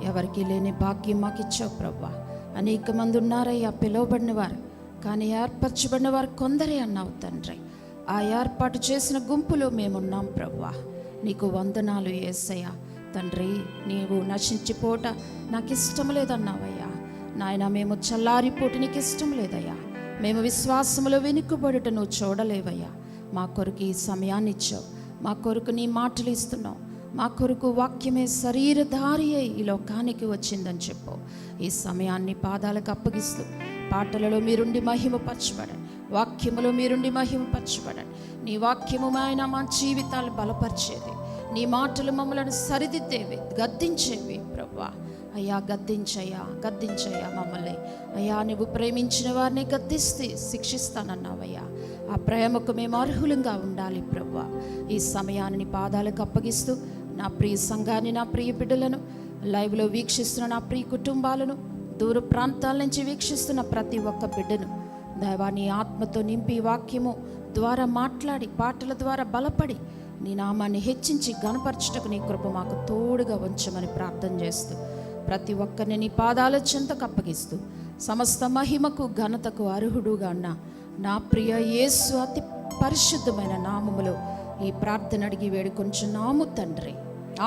ఎవరికి లేని భాగ్యం మాకు ఇచ్చావు ప్రభా. అనేక మంది ఉన్నారయ్యా పిలువబడిన వారు, కానీ ఏర్పరచబడిన వారు కొందరే అన్నావు తండ్రి. ఆ ఏర్పాటు చేసిన గుంపులో మేమున్నాం ప్రభా. నీకు వందనాలు యేసయ్యా. తండ్రి, నీవు నశించిపోట నాకు ఇష్టం లేదన్నావయ్యా నాయన. మేము చల్లారిపోటు నీకు ఇష్టం లేదయ్యా. మేము విశ్వాసములో వెనుకబడుట నువ్వు చూడలేవయ్యా. మా కొరకు ఈ సమయాన్ని ఇచ్చావు, మా కొరకు నీ మాటలు ఇస్తున్నావు, మా కొరకు వాక్యమే శరీరధారి అయి ఈ లోకానికి వచ్చిందని చెప్పు. ఈ సమయాన్ని పాదాలకు అప్పగిస్తూ పాటలలో మీరుండి మహిమపరచబడండి, వాక్యములో మీరుండి మహిమపరచబడండి. నీ వాక్యము ఆయన మా జీవితాలు బలపరిచేది, నీ మాటలు మమ్మల్ని సరిదిద్దేవి, గద్దించేవి ప్రభువా. అయ్యా గద్దించయ్యా మమ్మల్ని. అయ్యా నువ్వు ప్రేమించిన వారిని గద్దిస్తే శిక్షిస్తానన్నావయ్యా. ఆ ప్రేమకు మేము అర్హులంగా ఉండాలి ప్రభువా. ఈ సమయాన్ని పాదాలకు అప్పగిస్తూ నా ప్రియ సంఘాన్ని, నా ప్రియ బిడ్డలను, లైవ్లో వీక్షిస్తున్న నా ప్రియ కుటుంబాలను, దూర ప్రాంతాల నుంచి వీక్షిస్తున్న ప్రతి ఒక్క బిడ్డను దైవాన్ని ఆత్మతో నింపి వాక్యము ద్వారా మాట్లాడి పాటల ద్వారా బలపడి నీ నామాన్ని హెచ్చించి గణపరచుటకు నీ కృప మాకు తోడుగా ఉంచమని ప్రార్థన చేస్తూ ప్రతి ఒక్కరిని నీ పాదాల చెంతకు అప్పగిస్తూ సమస్త మహిమకు ఘనతకు అర్హుడుగా ఉన్న నా ప్రియ యేసు అతి పరిశుద్ధమైన నామములో ఈ ప్రార్థన అడిగి వేడుకొంచున్నాము తండ్రి.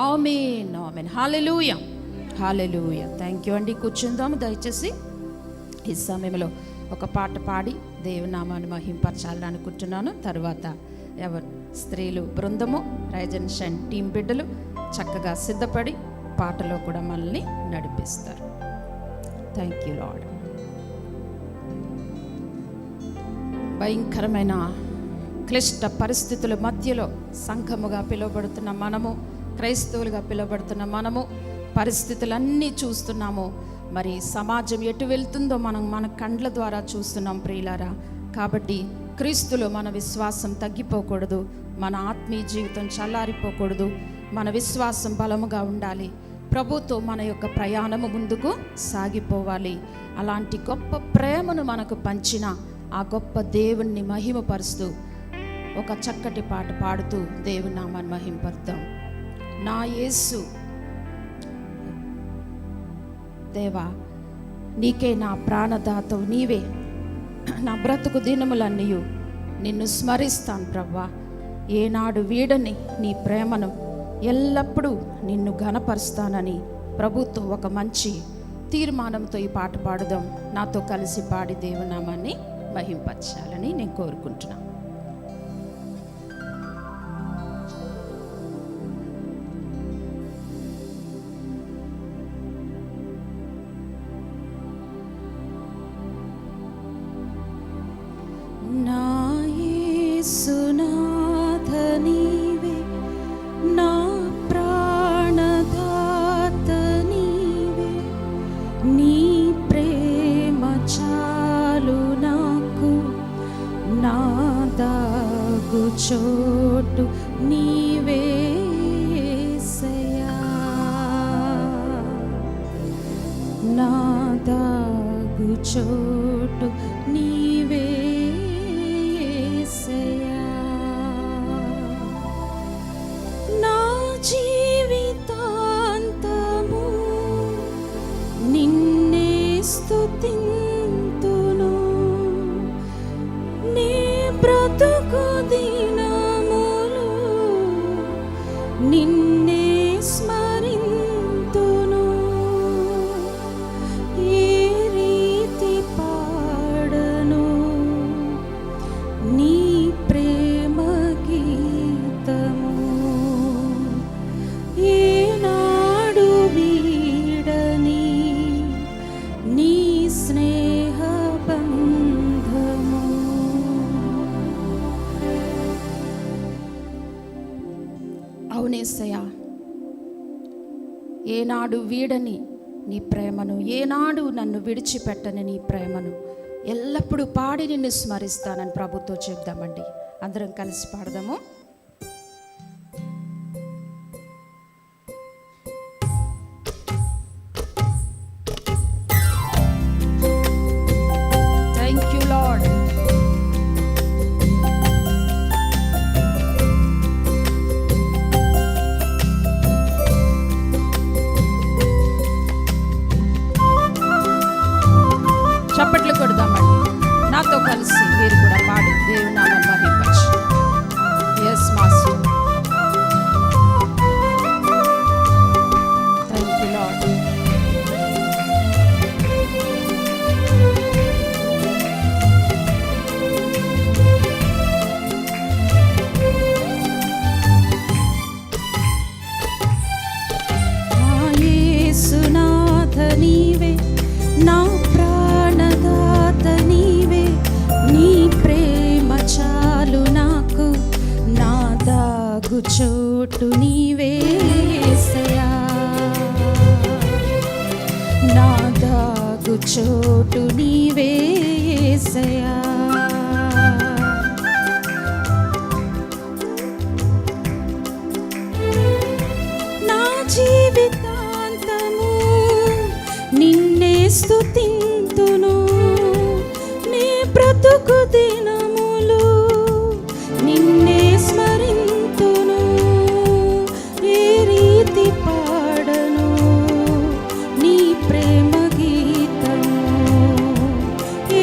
ఆమేన్, ఆమేన్. హల్లెలూయా, హల్లెలూయా. థ్యాంక్ యూ అండి. కూర్చుందాము దయచేసి. ఈ సమయంలో ఒక పాట పాడి దేవునామాన్ని మహింపరచాలని అనుకుంటున్నాను. తర్వాత ఎవరు స్త్రీలు బృందము, రైజన్ షైన్ టీం బిడ్డలు చక్కగా సిద్ధపడి పాటలో కూడా మనల్ని నడిపిస్తారు. Thank you lord. భయంకరమైన క్లిష్ట పరిస్థితుల మధ్యలో సంఘముగా పిలువబడుతున్న మనము, క్రైస్తవులుగా పిలువబడుతున్న మనము పరిస్థితులన్నీ చూస్తున్నాము. మరి సమాజం ఎటు వెళ్తుందో మనం మన కండ్ల ద్వారా చూస్తున్నాం ప్రియులారా. కాబట్టి క్రీస్తులో మన విశ్వాసం తగ్గిపోకూడదు, మన ఆత్మీయ జీవితం చల్లారిపోకూడదు. మన విశ్వాసం బలముగా ఉండాలి. ప్రభుతో మన యొక్క ప్రయాణము ముందుకు సాగిపోవాలి. అలాంటి గొప్ప ప్రేమను మనకు పంచిన ఆ గొప్ప దేవుణ్ణి మహిమపరుస్తూ ఒక చక్కటి పాట పాడుతూ దేవుని నామాన్ని మహిమపరుద్దాం. నా యేసు దేవా, నీకే నా ప్రాణదాతవు నీవే. నా బ్రతుకు దినములన్నీ నిన్ను స్మరిస్తాను ప్రభా. ఏనాడు వీడని నీ ప్రేమను ఎల్లప్పుడూ నిన్ను ఘనపరుస్తానని ప్రభుతో ఒక మంచి తీర్మానంతో ఈ పాట పాడుదాం. నాతో కలిసి పాడి దేవునామాన్ని మహింపరచాలని నేను కోరుకుంటున్నాను. నా యేసునాథ నీవే, నా ప్రాణదాత నీవే. నీ ప్రేమ చాలు నాకు, నా దాగు చోటు నీవే యేసయ్యా. నా దాగు చోటు నీవే యేసయ్యా. నా జీవితాంతము నిన్నే స్తుతింతును, నీ బ్రతుకు దినములు నిన్నే స్మరింతును. ఏ రీతి పాడను నీ ప్రేమ గీతము, ఏనాడు వీడని నీ స్నేహ బంధము. అవునేసయ్యా, ఏనాడు వీడని నీ ప్రేమను, ఏనాడు నన్ను విడిచిపెట్టని నీ ప్రేమను ఎల్లప్పుడూ పాడి నిన్ను స్మరిస్తానని ప్రభుతో చెప్దామండి. అందరం కలిసి పాడదాము. Thank you Lord. కొడదామండి. నాతో కలిసి మీరు కూడా పాడి దేవుని నామమును మహిమపరచు. Yes master. Thank you Lord. యేసునాథ నీవే, నా ప్రాణదాత నీవే, నీ ప్రేమ చాలు నాకు, నా దాగు చోటు నీవే యేసయ్యా, నా దాగు చోటు నీవే యేసయ్యా. నా జీవితాంతము నిన్నే స్తుతింతును, నీ బ్రతుకు దినములు నిన్నే స్మరింతును. ఏ రీతి పాడను నీ ప్రేమ గీతము,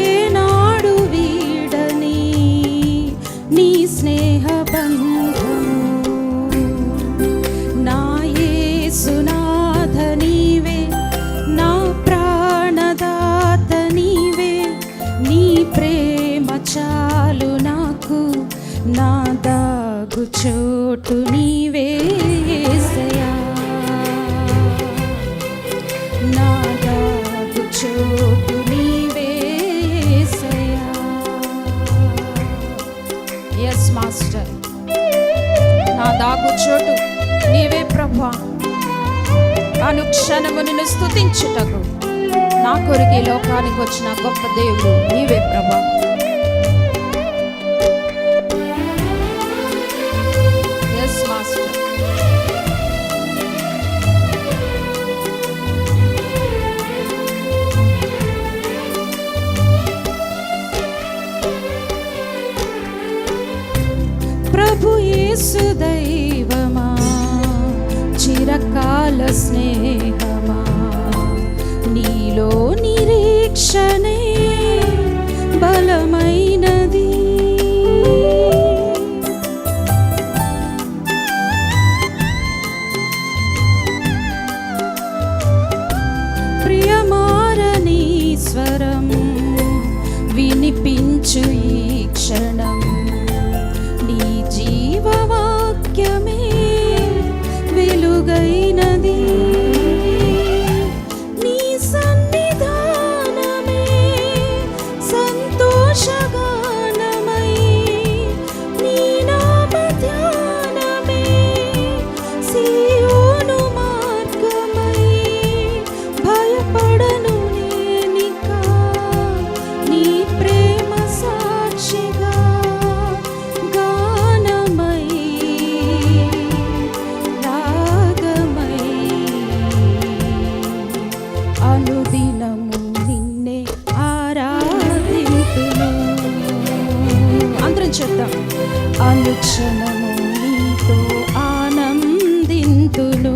ఏనాడు వీడని నీ స్నేహ బంధము. నా యేసునాథ నీవే, నా ప్రాణదాత నీవే, నీ ప్రేమ చాలు నాకు, నా దాగు చోటు నీవే యేసయ్యా, నా దాగు చోటు నీవే యేసయ్యా. Yes master. నా దాగు చోటు నీవే ప్రభువా. అనుక్షణము నిన్ను స్తుతించుటకు నా కొరకు ఈ లోకానికి వచ్చిన గొప్ప దేవుడు నీవే ప్రభువా. Yes master. ప్రభు యేసు దైవమా, చిరకాల స్నేహమా, నీలో నిరీక్షణే బలమైనది. ప్రియమారని స్వరం వినిపించు ఈ క్షణం, నీ జీవవాక్యమే వెలుగైనది. నీ సన్నిధానమే సంతోషగానమై, నీ నామ ధ్యానమే సీయోను మార్గమై. భయపడను నేనిక, నీ ప్రేమ సాక్షిగా గానమై రాగమై, అనుదినము నిన్నే ఆరాధింతును. అందరం చెప్తాం. అనుక్షణము నీతో ఆనందింతును.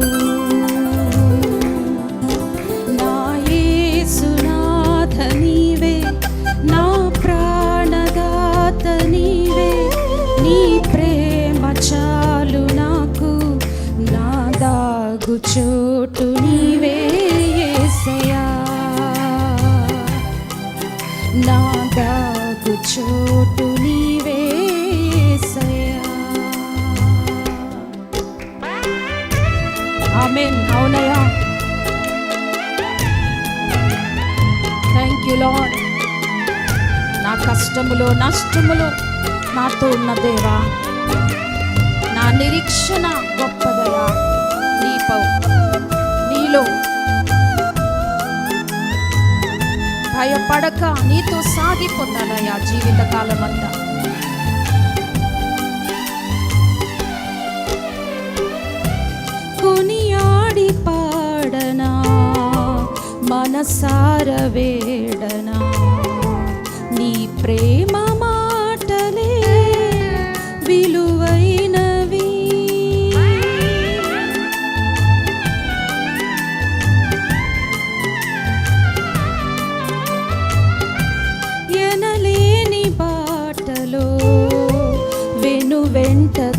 నా యేసునాథ నీవే, నా ప్రాణదాత నీవే, నీ ప్రేమ చాలు నాకు, నా దాగు చోటు నీవే యేసయ్యా, నా దాగు చోటు నీవే యేసయ్యా. ఆమేన్. అవునయ్యా. Thank you lord. నా కష్టములో నష్టములో నాతో ఉన్న దేవా, నా నిరీక్షణ గొప్పదయా, నీలో భయపడక నీతో సాగిపోతానయ్యా జీవితకాలం అంతా. కొనియాడి పాడనా, మనసార వేడనా, నీ ప్రేమ మాటలే విలువైనవి.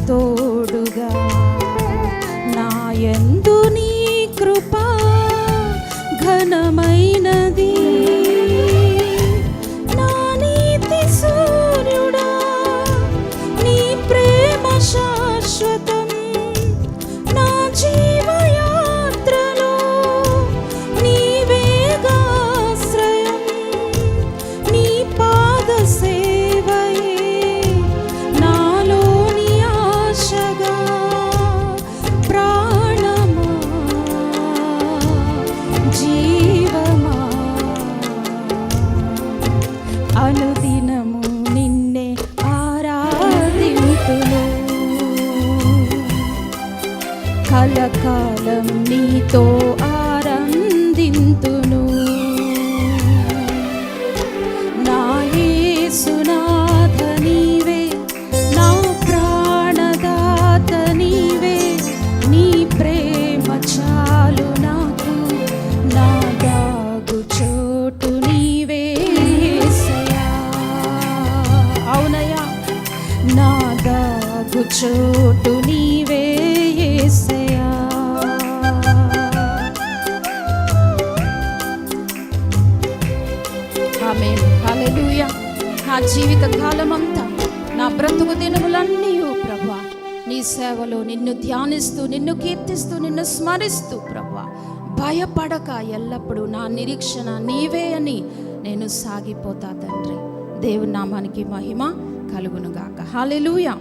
తోడుగా నా యందు నీ కృప ఘనమైనది. నా నీతి సూర్యుడా నీ ప్రేమ శాశ్వతం. నా జీవయాత్రలో నీవేగాశ్రయం. నీ పాద సేవయే నాలోని ఆశగా. ప్రాణమా జీవమా అనుదినము నిన్నే ఆరాధింతును. కలకాలం నీతో ఆనందింతును. నా యేసునాథ నీవే, నా ప్రాణదాత నీవే. నీ ప్రేమ చాలు నాకు, నా దాగు చోటు నీవే యేసయ్యా. అవునయ్యా, నా దాగు చోటు నీవే యేసయ్యా. ఆమేన్, హల్లెలూయా. నా జీవిత కాలమంతా, నా బ్రతుకు దినములన్నీ ప్రభువా నీ సేవలో నిన్ను ధ్యానిస్తూ, నిన్ను కీర్తిస్తూ, నిన్ను స్మరిస్తూ ప్రభువా భయపడక ఎల్లప్పుడూ నా నిరీక్షణ నీవే అని నేను సాగిపోతా తండ్రి. దేవుని నామానికి మహిమ కలుగునుగాక. హల్లెలూయా.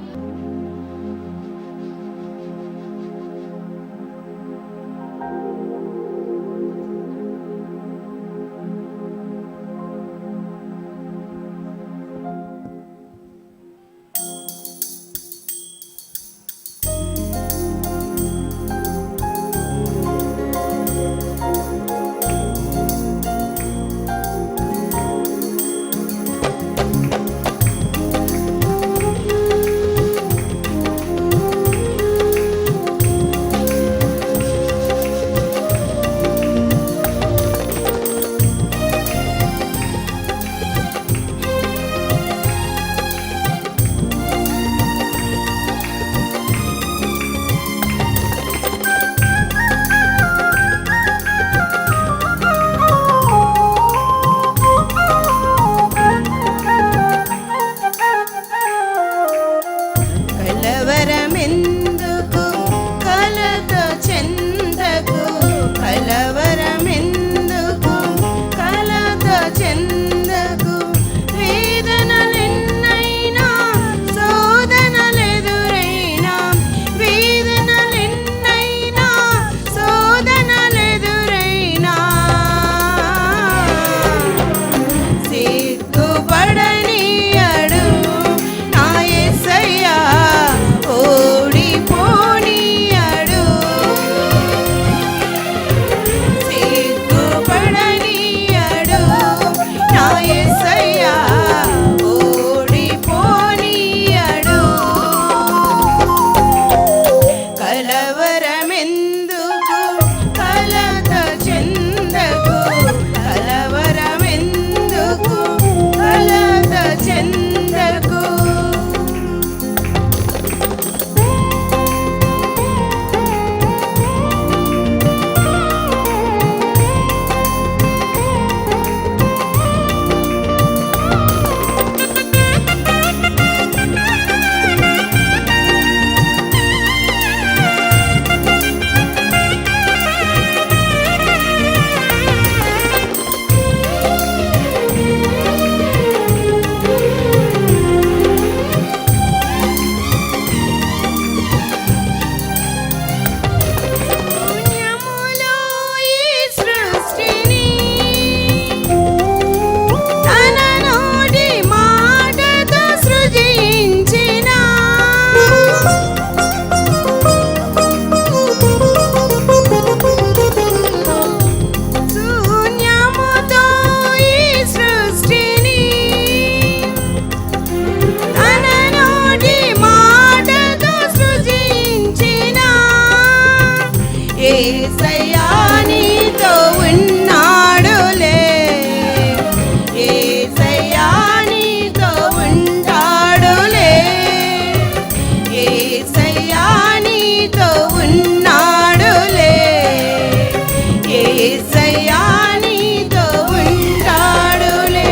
యేసయ్యా నీతో ఉంటాడులే.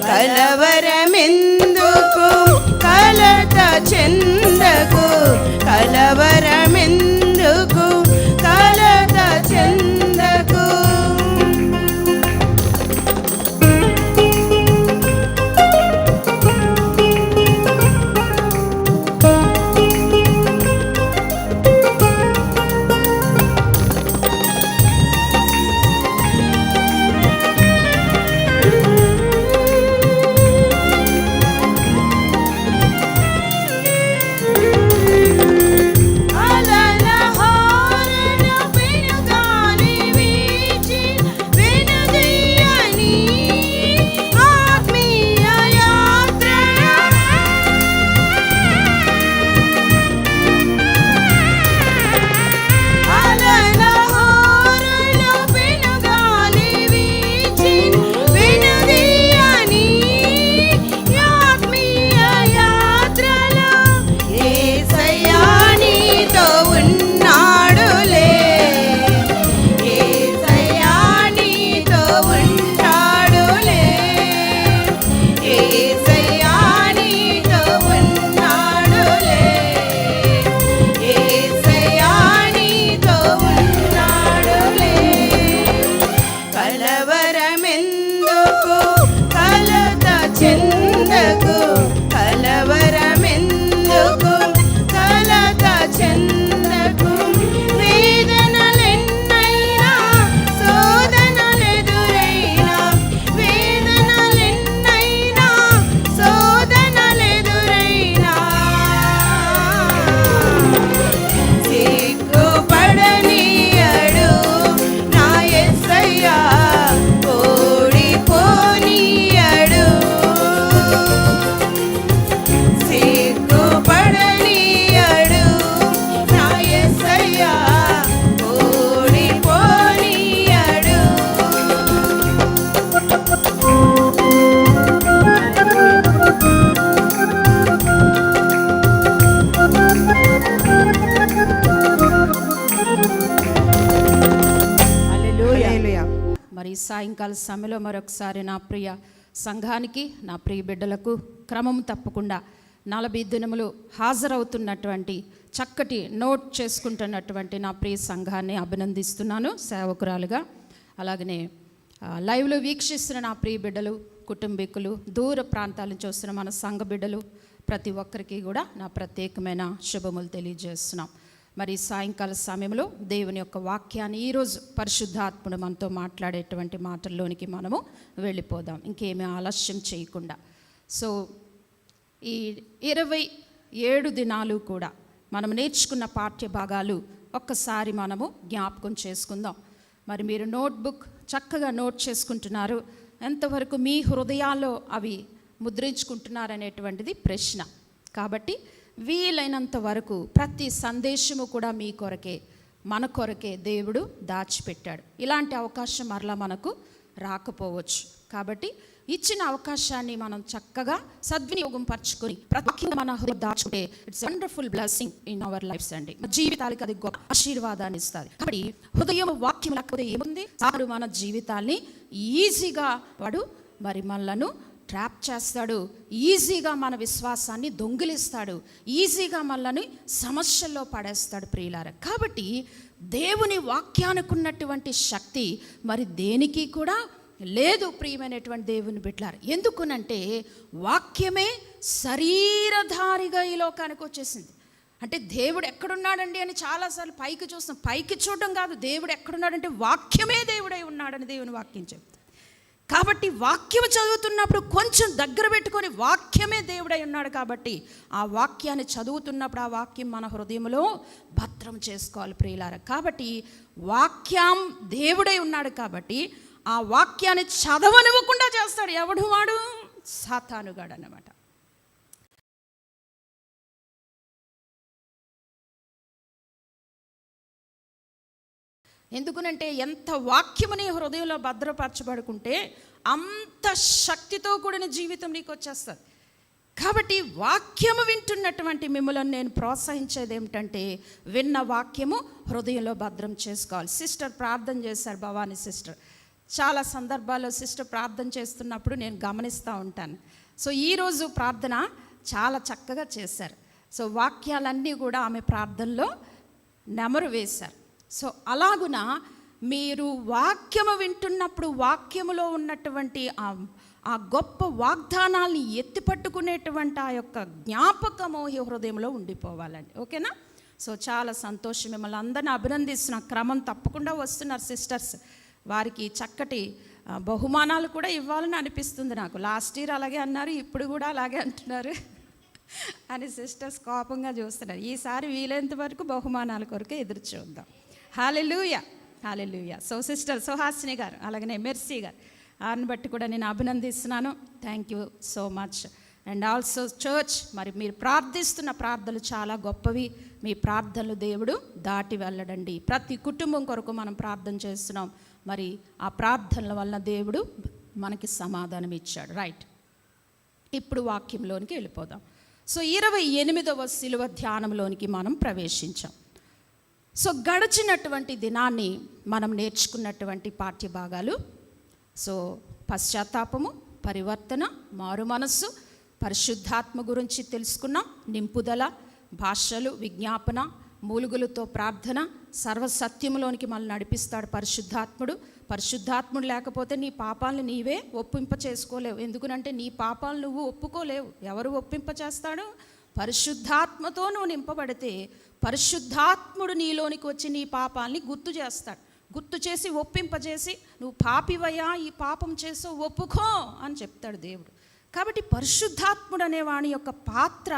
కలవరమెందుకు కలత చెందకు, కలవరమెందుకు కలత చెందకు. సాయంకాల సమయంలో మరొకసారి నా ప్రియ సంఘానికి, నా ప్రియ బిడ్డలకు క్రమం తప్పకుండా 40 దినములు హాజరవుతున్నటువంటి, చక్కటి నోట్ చేసుకుంటున్నటువంటి నా ప్రియ సంఘాన్ని అభినందిస్తున్నాను సేవకురాలుగా. అలాగనే లైవ్లో వీక్షిస్తున్న నా ప్రియ బిడ్డలు, కుటుంబీకులు, దూర ప్రాంతాల నుంచి వస్తున్న మన సంఘ బిడ్డలు ప్రతి ఒక్కరికి కూడా నా ప్రత్యేకమైన శుభములు తెలియజేస్తున్నాం. మరి సాయంకాల సమయంలో దేవుని యొక్క వాక్యాన్ని ఈరోజు పరిశుద్ధాత్ముడు మనతో మాట్లాడేటువంటి మాటల్లోనికి మనము వెళ్ళిపోదాం, ఇంకేమీ ఆలస్యం చేయకుండా. సో ఈ 27 దినాలు కూడా మనం నేర్చుకున్న పాఠ్య భాగాలు ఒక్కసారి మనము జ్ఞాపకం చేసుకుందాం. మరి మీరు నోట్బుక్ చక్కగా నోట్ చేసుకుంటున్నారు, ఎంతవరకు మీ హృదయాల్లో అవి ముద్రించుకుంటున్నారనేటువంటిది ప్రశ్న. కాబట్టి వీలైనంత వరకు ప్రతి సందేశము కూడా మీ కొరకే, మన కొరకే దేవుడు దాచిపెట్టాడు. ఇలాంటి అవకాశం మరలా మనకు రాకపోవచ్చు. కాబట్టి ఇచ్చిన అవకాశాన్ని మనం చక్కగా సద్వినియోగం పరచుకొని ప్రతి మన హృదయం దాచుకుంటే it's wonderful blessing in our lives అండి. మన జీవితాలకి అది గొప్ప ఆశీర్వాదాన్ని ఇస్తుంది. కాబట్టి హృదయం వాక్యం లేకపోతే ఏముంది? వాడు మన జీవితాల్ని ఈజీగా వాడు మరి మనలను ట్రాప్ చేస్తాడు, ఈజీగా మన విశ్వాసాన్ని దొంగిలిస్తాడు, ఈజీగా మనల్ని సమస్యల్లో పడేస్తాడు ప్రియులారా. కాబట్టి దేవుని వాక్యానికి ఉన్నటువంటి శక్తి మరి దేనికి కూడా లేదు ప్రియమైనటువంటి దేవుని బిడ్డలారా. ఎందుకునంటే వాక్యమే శరీరధారిగా ఈ లోకానికి వచ్చేసింది. అంటే దేవుడు ఎక్కడున్నాడండి అని చాలాసార్లు పైకి చూస్తాం, పైకి చూడడం కాదు, దేవుడు ఎక్కడున్నాడంటే వాక్యమే దేవుడై ఉన్నాడని దేవుని వాక్యం చెప్తుంది. కాబట్టి వాక్యం చదువుతున్నప్పుడు కొంచెం దగ్గర పెట్టుకొని వాక్యమే దేవుడై ఉన్నాడు కాబట్టి ఆ వాక్యాన్ని చదువుతున్నప్పుడు ఆ వాక్యం మన హృదయంలో భద్రం చేసుకోవాలి ప్రియులారా. కాబట్టి వాక్యం దేవుడై ఉన్నాడు కాబట్టి ఆ వాక్యాన్ని చదవనివ్వకుండా చేస్తాడు. ఎవడు వాడు? సాతానుగాడు అన్నమాట. ఎందుకునంటే ఎంత వాక్యముని హృదయంలో భద్రపరచబడుకుంటే అంత శక్తితో కూడిన జీవితం నీకు వచ్చేస్తుంది. కాబట్టి వాక్యము వింటున్నటువంటి మిమ్మల్ని నేను ప్రోత్సహించేది ఏమిటంటే, విన్న వాక్యము హృదయంలో భద్రం చేసుకోవాలి. సిస్టర్ ప్రార్థన చేశారు, భవానీ సిస్టర్. చాలా సందర్భాల్లో సిస్టర్ ప్రార్థన చేస్తున్నప్పుడు నేను గమనిస్తూ ఉంటాను. సో ఈరోజు ప్రార్థన చాలా చక్కగా చేశారు. సో వాక్యాలన్నీ కూడా ఆమె ప్రార్థనలో నెమరు వేశారు. సో అలాగున మీరు వాక్యము వింటున్నప్పుడు వాక్యములో ఉన్నటువంటి ఆ గొప్ప వాగ్దానాల్ని ఎత్తిపట్టుకునేటువంటి ఆ యొక్క జ్ఞాపకము ఈ హృదయంలో ఉండిపోవాలండి. ఓకేనా? సో చాలా సంతోషం. మిమ్మల్ని అందరిని అభినందిస్తున్న క్రమం తప్పకుండా వస్తున్నారు సిస్టర్స్. వారికి చక్కటి బహుమానాలు కూడా ఇవ్వాలని అనిపిస్తుంది నాకు. లాస్ట్ ఇయర్ అలాగే అన్నారు, ఇప్పుడు కూడా అలాగే అంటున్నారు అని సిస్టర్స్ కోపంగా చూస్తున్నారు. ఈసారి వీలైనంత వరకు బహుమానాల కొరకు ఎదురు చూద్దాం. హల్లెలూయా, హల్లెలూయా. సో సిస్టర్ సుహాసిని గారు, అలాగనే మెర్సీ గారు, వారిని బట్టి కూడా నేను అభినందిస్తున్నాను. Thank you so much. And also church, మరి మీరు ప్రార్థిస్తున్న ప్రార్థనలు చాలా గొప్పవి. మీ ప్రార్థనలు దేవుడు దాటి వెళ్ళడండి. ప్రతి కుటుంబం కొరకు మనం ప్రార్థన చేస్తున్నాం. మరి ఆ ప్రార్థనల వలన దేవుడు మనకి సమాధానం ఇచ్చాడు. రైట్, ఇప్పుడు వాక్యంలోనికి వెళ్ళిపోదాం. సో 28వ శిలువ ధ్యానంలోనికి మనం ప్రవేశించాం. సో గడిచినటువంటి దినాన్ని మనం నేర్చుకున్నటువంటి పాఠ్య భాగాలు, సో పశ్చాత్తాపము, పరివర్తన, మారు మనస్సు, పరిశుద్ధాత్మ గురించి తెలుసుకున్నాం, నింపుదల, భాషలు, విజ్ఞాపన, మూలుగులతో ప్రార్థన, సర్వసత్యములోనికి మనల్ని నడిపిస్తాడు పరిశుద్ధాత్ముడు. పరిశుద్ధాత్ముడు లేకపోతే నీ పాపాలను నీవే ఒప్పింప చేసుకోలేవు. ఎందుకనంటే నీ పాపాలు నువ్వు ఒప్పుకోలేవు. ఎవరు ఒప్పింప చేస్తాడు? పరిశుద్ధాత్మతో నువ్వు నింపబడితే పరిశుద్ధాత్ముడు నీలోనికి వచ్చి నీ పాపాలని గుర్తు చేస్తాడు. గుర్తు చేసి ఒప్పింపజేసి, నువ్వు పాపివయ్యా, ఈ పాపం చేసో ఒప్పుకో అని చెప్తాడు దేవుడు. కాబట్టి పరిశుద్ధాత్ముడు అనే వాని యొక్క పాత్ర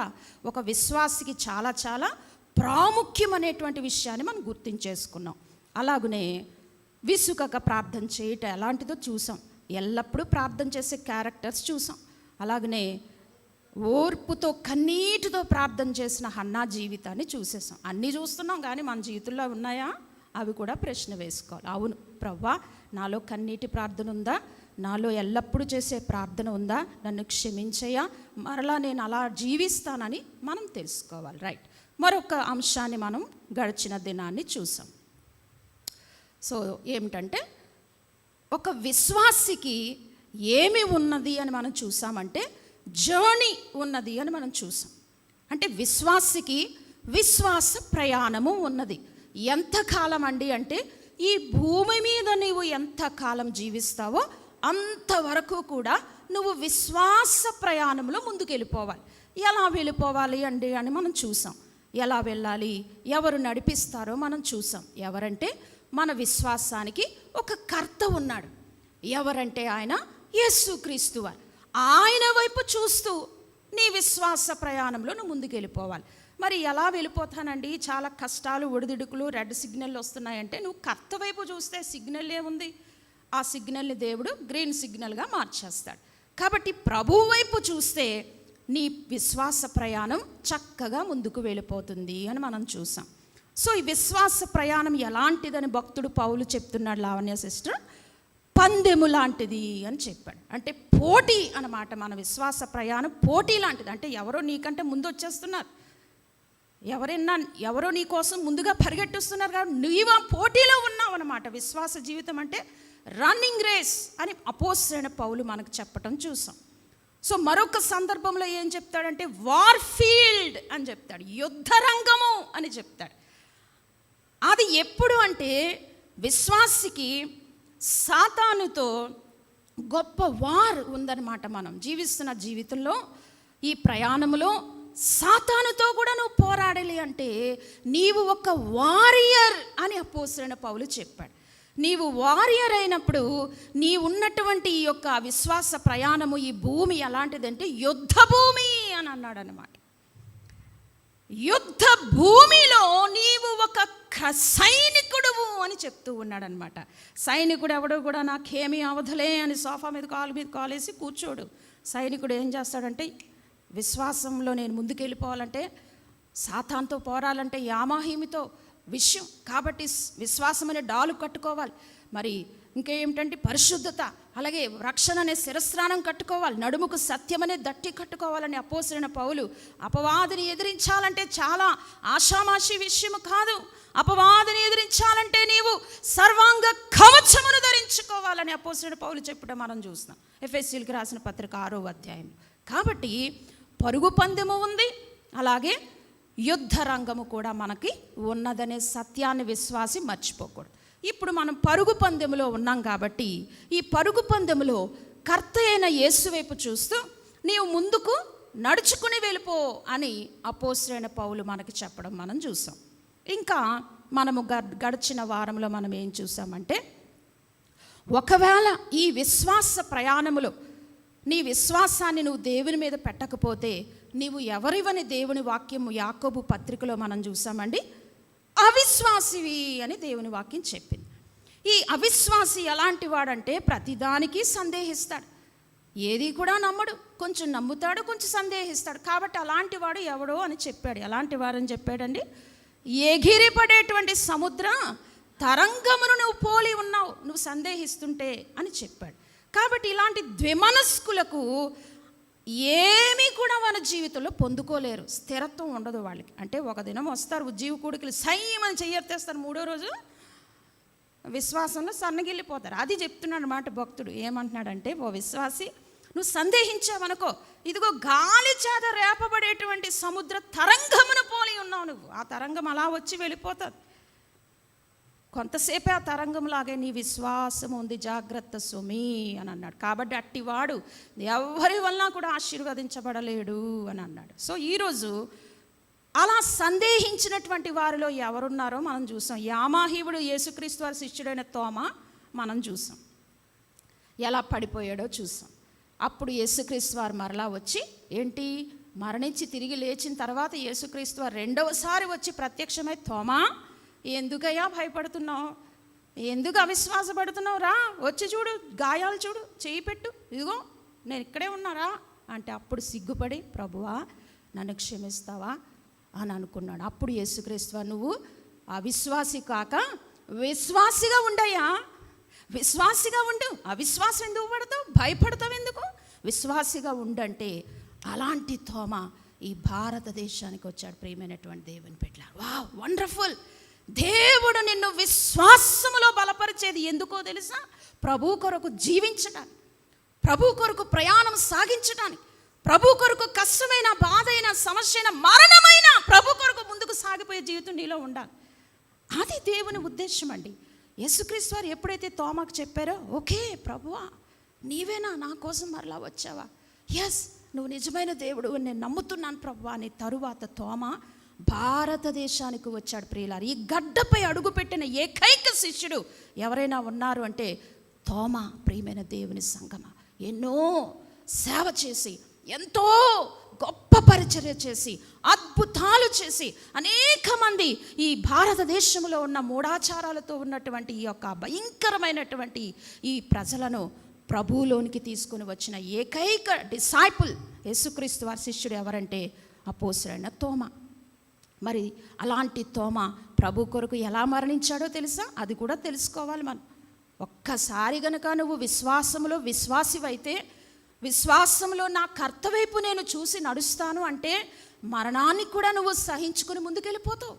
ఒక విశ్వాసికి చాలా చాలా ప్రాముఖ్యమనేటువంటి విషయాన్ని మనం గుర్తించేసుకున్నాం. అలాగనే విసుకక ప్రార్థన చేయటం ఎలాంటిదో చూసాం. ఎల్లప్పుడూ ప్రార్థన చేసే క్యారెక్టర్స్ చూసాం. అలాగనే ఓర్పుతో కన్నీటితో ప్రార్థన చేసిన హన్నా జీవితాన్ని చూసేసాం. అన్నీ చూస్తున్నాం, కానీ మన జీవితంలో ఉన్నాయా అవి కూడా ప్రశ్న వేసుకోవాలి. అవును ప్రవ్వా, నాలో కన్నీటి ప్రార్థన ఉందా? నాలో ఎల్లప్పుడూ చేసే ప్రార్థన ఉందా? నన్ను క్షమించయ్యా, మరలా నేను అలా జీవిస్తానని మనం తెలుసుకోవాలి. రైట్, మరొక అంశాన్ని మనం గడిచిన దినాన్ని చూసాం. సో ఏమిటంటే, ఒక విశ్వాసికి ఏమి ఉన్నది అని మనం చూసామంటే జర్నీ ఉన్నది అని మనం చూసాం. అంటే విశ్వాసికి విశ్వాస ప్రయాణము ఉన్నది. ఎంతకాలం అండి అంటే, ఈ భూమి మీద నీవు ఎంతకాలం జీవిస్తావో అంతవరకు కూడా నువ్వు విశ్వాస ప్రయాణంలో ముందుకు వెళ్ళిపోవాలి. ఎలా వెళ్ళిపోవాలి అండి అని మనం చూసాం. ఎలా వెళ్ళాలి, ఎవరు నడిపిస్తారో మనం చూసాం. ఎవరంటే, మన విశ్వాసానికి ఒక కర్త ఉన్నాడు. ఎవరంటే ఆయన యేసుక్రీస్తు వారు. ఆయన వైపు చూస్తూ నీ విశ్వాస ప్రయాణంలో నువ్వు ముందుకు వెళ్ళిపోవాలి. మరి ఎలా వెళ్ళిపోతానండి? చాలా కష్టాలు, ఒడిదుడుకులు, రెడ్ సిగ్నల్ వస్తున్నాయంటే నువ్వు కర్త వైపు చూస్తే సిగ్నల్ ఏముంది? ఆ సిగ్నల్ని దేవుడు గ్రీన్ సిగ్నల్గా మార్చేస్తాడు. కాబట్టి ప్రభువు వైపు చూస్తే నీ విశ్వాస ప్రయాణం చక్కగా ముందుకు వెళ్ళిపోతుంది అని మనం చూసాం. సో ఈ విశ్వాస ప్రయాణం ఎలాంటిదని భక్తుడు పౌలు చెప్తున్నాడు. లావణ్య సిస్టర్, పందెము లాంటిది అని చెప్పాడు. అంటే పోటీ అన్నమాట. మన విశ్వాస ప్రయాణం పోటీ లాంటిది. అంటే ఎవరో నీకంటే ముందు వచ్చేస్తున్నారు, ఎవరో నీ కోసం ముందుగా పరిగెట్టిస్తున్నారు, కాబట్టి నీవు ఆ పోటీలో ఉన్నావు అన్నమాట. విశ్వాస జీవితం అంటే రన్నింగ్ రేస్ అని అపోస్తలుడైన పౌలు మనకు చెప్పటం చూసాం. సో మరొక సందర్భంలో ఏం చెప్తాడంటే వార్ ఫీల్డ్ అని చెప్తాడు, యుద్ధ రంగము అని చెప్తాడు. అది ఎప్పుడు అంటే విశ్వాసికి సాతానుతో గొప్ప వార్ ఉందన్నమాట. మనం జీవిస్తున్న జీవితంలో, ఈ ప్రయాణంలో సాతానుతో కూడా నువ్వు పోరాడాలి అంటే నీవు ఒక వారియర్ అని అపోస్తలుడైన పౌలు చెప్పాడు. నీవు వారియర్ అయినప్పుడు నీ ఉన్నటువంటి ఈ యొక్క విశ్వాస ప్రయాణము, ఈ భూమి ఎలాంటిదంటే యుద్ధ భూమి అని అన్నాడు అన్నమాట. యుద్ధ భూమిలో నీవు ఒక సైనికుడువు అని చెప్తూ ఉన్నాడు అనమాట. సైనికుడు ఎవడు కూడా నాకేమీ అవధలే అని సోఫా మీద కాలేసి కూర్చోడు. సైనికుడు ఏం చేస్తాడంటే, విశ్వాసంలో నేను ముందుకెళ్ళిపోవాలంటే, సాతానుతో పోరాలంటే యామాహిమితో విషయం కాబట్టి విశ్వాసం అనే డాలు కట్టుకోవాలి. మరి ఇంకేమిటంటే పరిశుద్ధత, అలాగే రక్షణ అనే శిరస్నానం కట్టుకోవాలి, నడుముకు సత్యం అనే దట్టి కట్టుకోవాలని అపోస్తలుడైన పౌలు అపవాదిని ఎదిరించాలంటే చాలా ఆషామాషి విషయము కాదు. అపవాదిని ఎదిరించాలంటే నీవు సర్వాంగ కవచమును ధరించుకోవాలని అపోస్తలుడైన పౌలు చెప్పడం మనం చూస్తున్నాం ఎఫెసీయులకు రాసిన పత్రిక 6వ అధ్యాయం. కాబట్టి పరుగు పందెము ఉంది, అలాగే యుద్ధ రంగము కూడా మనకి ఉన్నదనే సత్యాన్ని విశ్వాసి మర్చిపోకూడదు. ఇప్పుడు మనం పరుగు పందెములో ఉన్నాం కాబట్టి ఈ పరుగు పందెములో కర్త అయిన యేసు వైపు చూస్తూ నీవు ముందుకు నడుచుకుని వెళ్ళిపో అని అపోస్తలుడైన పౌలు మనకి చెప్పడం మనం చూసాం. ఇంకా మనము గడిచిన వారంలో మనం ఏం చూసామంటే, ఒకవేళ ఈ విశ్వాస ప్రయాణములో నీ విశ్వాసాన్ని నువ్వు దేవుని మీద పెట్టకపోతే నీవు ఎవరివని దేవుని వాక్యము యాకోబు పత్రికలో మనం చూసామండి, అవిశ్వాసివి అని దేవుని వాక్యం చెప్పింది. ఈ అవిశ్వాసి ఎలాంటి వాడంటే ప్రతిదానికి సందేహిస్తాడు, ఏది కూడా నమ్మడు, కొంచెం నమ్ముతాడు, కొంచెం సందేహిస్తాడు. కాబట్టి అలాంటి వాడు ఎవడో అని చెప్పాడు. ఎలాంటి వాడని చెప్పాడండి, ఎగిరిపడేటువంటి సముద్ర తరంగమును నువ్వు పోలి ఉన్నావు నువ్వు సందేహిస్తుంటే అని చెప్పాడు. కాబట్టి ఇలాంటి ద్విమనస్కులకు ఏమీ కూడా మన జీవితంలో పొందుకోలేరు, స్థిరత్వం ఉండదు వాళ్ళకి. అంటే ఒక దినం వస్తారు ఉజ్జీవ కూడికలు సైమని చెయ్యెత్తేస్తారు, 3వ రోజు విశ్వాసంలో సన్నగిల్లిపోతారు. అది చెప్తున్నాడు అన్నమాట భక్తుడు. ఏమంటున్నాడంటే, ఓ విశ్వాసి, నువ్వు సందేహించావనుకో, ఇదిగో గాలి చేత రేపబడేటువంటి సముద్ర తరంగమును పోలి ఉన్నావు నువ్వు. ఆ తరంగం అలా వచ్చి వెళ్ళిపోతుంది, కొంతసేపే ఆ తరంగంలాగే నీ విశ్వాసం ఉంది, జాగ్రత్త సుమి అని అన్నాడు. కాబట్టి అట్టివాడు ఎవరి వలన కూడా ఆశీర్వదించబడలేడు అని అన్నాడు. సో ఈరోజు అలా సందేహించినటువంటి వారిలో ఎవరున్నారో మనం చూసాం. యామాహీవుడు యేసుక్రీస్తు వారి శిష్యుడైన తోమా మనం చూసాం, ఎలా పడిపోయాడో చూసాం. అప్పుడు యేసుక్రీస్తు వారు మరలా వచ్చి, ఏంటి మరణించి తిరిగి లేచిన తర్వాత యేసుక్రీస్తు వారు రెండవసారి వచ్చి ప్రత్యక్షమై, తోమా ఎందుకయ్యా భయపడుతున్నావు, ఎందుకు అవిశ్వాసపడుతున్నావు, రా వచ్చి చూడు, గాయాలు చూడు, చేయి పెట్టు, ఇదిగో నేను ఇక్కడే ఉన్నారా అంటే అప్పుడు సిగ్గుపడి, ప్రభువా నన్ను క్షమిస్తావా అని అనుకున్నాడు. అప్పుడు యేసుక్రీస్తు వారు, నువ్వు అవిశ్వాసి కాక విశ్వాసిగా ఉండయ్యా, విశ్వాసిగా ఉండు, అవిశ్వాసం ఎందుకు పడతావు, భయపడతావు ఎందుకు, విశ్వాసిగా ఉండంటే అలాంటి తోమా ఈ భారతదేశానికి వచ్చాడు. ప్రియమైనటువంటి దేవుని బిడ్డలారా, వావ్ వండర్ఫుల్. దేవుడు నిన్ను విశ్వాసములో బలపరిచేది ఎందుకో తెలుసా, ప్రభు కొరకు జీవించడానికి, ప్రభు కొరకు ప్రయాణం సాగించడానికి, ప్రభు కొరకు కష్టమైన, బాధైన, సమస్యైన, మరణమైన ప్రభు కొరకు ముందుకు సాగిపోయే జీవితం నీలో ఉండాలి. అది దేవుని ఉద్దేశం అండి. యేసుక్రీస్తు వారు ఎప్పుడైతే తోమాకు చెప్పారో, ఓకే ప్రభువా నీవేనా నా కోసం మరలా వచ్చావా, ఎస్ నువ్వు నిజమైన దేవుడు నేను నమ్ముతున్నాను ప్రభువా అని తరువాత తోమా భారతదేశానికి వచ్చాడు. ప్రియులారు, ఈ గడ్డపై అడుగుపెట్టిన ఏకైక శిష్యుడు ఎవరైనా ఉన్నారు అంటే తోమా. ప్రియమైన దేవుని సంగమ, ఎన్నో సేవ చేసి, ఎంతో గొప్ప పరిచర్య చేసి, అద్భుతాలు చేసి, అనేక మంది ఈ భారతదేశంలో ఉన్న మూఢాచారాలతో ఉన్నటువంటి ఈ యొక్క భయంకరమైనటువంటి ఈ ప్రజలను ప్రభువులోనికి తీసుకుని వచ్చిన ఏకైక డిసైపుల్ యేసుక్రీస్తు వారి శిష్యుడు ఎవరంటే అపోస్తలుడైన తోమా. మరి అలాంటి తోమా ప్రభు కొరకు ఎలా మరణించాడో తెలుసా, అది కూడా తెలుసుకోవాలి మనం. ఒక్కసారి గనక నువ్వు విశ్వాసంలో విశ్వాసివైతే, విశ్వాసంలో నా కర్త వైపు నేను చూసి నడుస్తాను అంటే మరణాన్ని కూడా నువ్వు సహించుకుని ముందుకెళ్ళిపోతావు,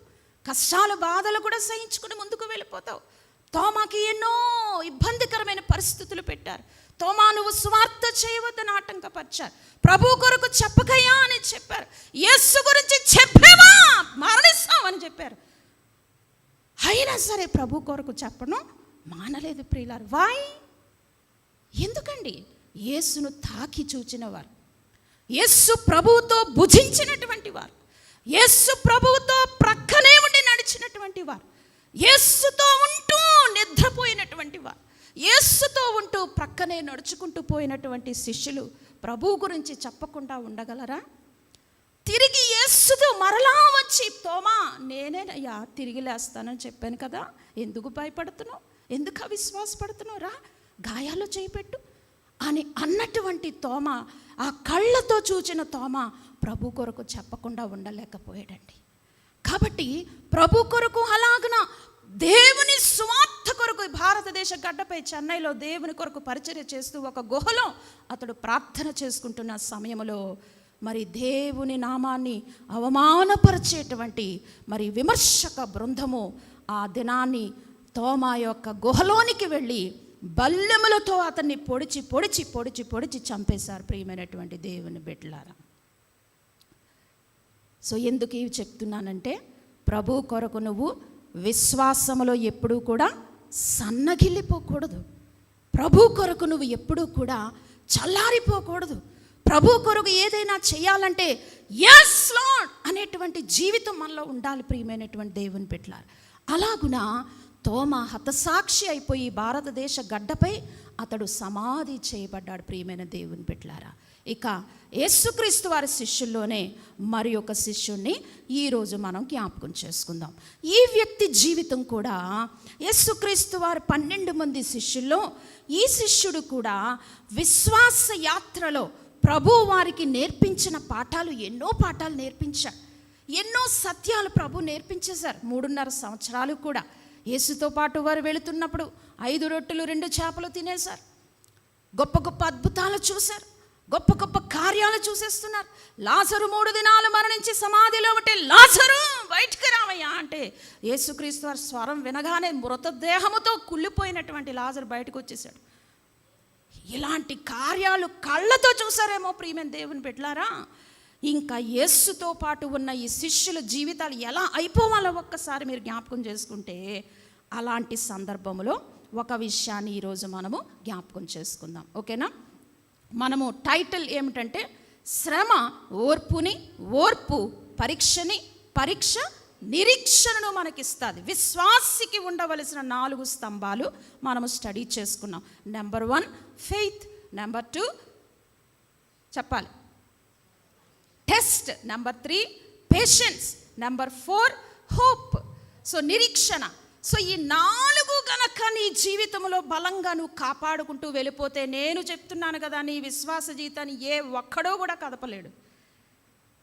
కష్టాలు బాధలు కూడా సహించుకుని ముందుకు వెళ్ళిపోతావు. తోమాకి ఎన్నో ఇబ్బందికరమైన పరిస్థితులు పెట్టారు. తోమా నువ్వు సువార్త చేయవద్దని ఆటంకపరిచారు, ప్రభు కొరకు చెప్పకయ్యా అని చెప్పారు, యేసు గురించి చెప్పేవా మరణిస్తామని చెప్పారు. అయినా సరే ప్రభు కొరకు చెప్పను మానలేదు. ప్రియులారు, వై ఎందుకండి? యేసును తాకి చూచిన వారు, యేసు ప్రభువుతో భుజించినటువంటి వారు, యేసు ప్రభువుతో ప్రక్కనే ఉండి నడిచినటువంటి వారు, యేసుతో ఉంటూ నిద్రపోయినటువంటి వారు, యేసుతో ఉంటూ ప్రక్కనే నడుచుకుంటూ పోయినటువంటి శిష్యులు ప్రభు గురించి చెప్పకుండా ఉండగలరా? తిరిగి యేసుతో మరలా వచ్చి, తోమా నేనేనయ్యా తిరిగి లేస్తానని చెప్పాను కదా, ఎందుకు భయపడుతున్నావు, ఎందుకు అవిశ్వాసపడుతున్నావు, రా గాయాల్లో చేయిపెట్టు అని అన్నటువంటి తోమా, ఆ కళ్ళతో చూచిన తోమా ప్రభు కొరకు చెప్పకుండా ఉండలేకపోయాడండి. కాబట్టి ప్రభు కొరకు అలాగన దేవుని సువార్త కొరకు భారతదేశ గడ్డపై చెన్నైలో దేవుని కొరకు పరిచర్య చేస్తూ ఒక గుహలో అతడు ప్రార్థన చేసుకుంటున్న సమయంలో మరి దేవుని నామాన్ని అవమానపరిచేటువంటి మరి విమర్శక బృందము ఆ దినాన్ని తోమా యొక్క గుహలోనికి వెళ్ళి బల్లెములతో అతన్ని పొడిచి పొడిచి పొడిచి పొడిచి చంపేశారు. ప్రియమైనటువంటి దేవుని బిడ్డలారా, సో ఎందుకు ఇవి చెప్తున్నానంటే, ప్రభు కొరకు నువ్వు విశ్వాసములో ఎప్పుడూ కూడా సన్నగిల్లిపోకూడదు. ప్రభు కొరకు నువ్వు ఎప్పుడూ కూడా చల్లారిపోకూడదు. ప్రభు కొరకు ఏదైనా చేయాలంటే yes Lord అనేటువంటి జీవితం మనలో ఉండాలి. ప్రియమైనటువంటి దేవుని బిడ్డలారా, అలాగున తోమా హతసాక్షి అయిపోయి భారతదేశ గడ్డపై అతడు సమాధి చేయబడ్డాడు. ప్రియమైన దేవుని బిడ్డలారా, ఇక యేసుక్రీస్తు వారి శిష్యుల్లోనే మరి ఒక శిష్యుణ్ణి ఈరోజు మనం జ్ఞాపకం చేసుకుందాం. ఈ వ్యక్తి జీవితం కూడా యేసుక్రీస్తు వారి 12 మంది శిష్యుల్లో ఈ శిష్యుడు కూడా విశ్వాస యాత్రలో ప్రభు వారికి నేర్పించిన పాఠాలు, ఎన్నో పాఠాలు నేర్పించాడు. ఎన్నో సత్యాలు ప్రభు నేర్పించేశారు. 3.5 సంవత్సరాలు కూడా యేసుతో పాటు వారు వెళుతున్నప్పుడు 5 రొట్టెలు 2 చేపలు తినేశారు. గొప్ప గొప్ప అద్భుతాలు చూశారు. గొప్ప గొప్ప కార్యాలు చూసేస్తున్నారు. లాజరు 3 దినాలు మరణించి సమాధిలో ఉంటే, లాజరు బయటికి రావయ్యా అంటే యేసుక్రీస్తు వారి స్వరం వినగానే మృతదేహముతో కుళ్ళిపోయినటువంటి లాజరు బయటకు వచ్చేసాడు. ఇలాంటి కార్యాలు కళ్ళతో చూసారేమో ప్రియమైన దేవుని బిడ్డలారా. ఇంకా యేసుతో పాటు ఉన్న ఈ శిష్యుల జీవితాలు ఎలా అయిపోవాలో ఒక్కసారి మీరు జ్ఞాపకం చేసుకుంటే, అలాంటి సందర్భంలో ఒక విషయాన్ని ఈరోజు మనము జ్ఞాపకం చేసుకుందాం. ఓకేనా? మనము టైటిల్ ఏమిటంటే, శ్రమ ఓర్పుని, ఓర్పు పరీక్షని, పరీక్ష నిరీక్షణను మనకిస్తుంది. విశ్వాసికి ఉండవలసిన 4 స్తంభాలు మనము స్టడీ చేసుకున్నాం. నెంబర్ 1 ఫెయిత్, నెంబర్ 2 చెప్పాలి test, number 3 patience, number 4 hope. So నిరీక్షణ. సో ఈ 4 గనక నీ జీవితంలో బలంగా నువ్వు కాపాడుకుంటూ వెళ్ళిపోతే, నేను చెప్తున్నాను కదా, నీ విశ్వాస జీవితాన్ని ఏ ఒక్కడో కూడా కదపలేడు.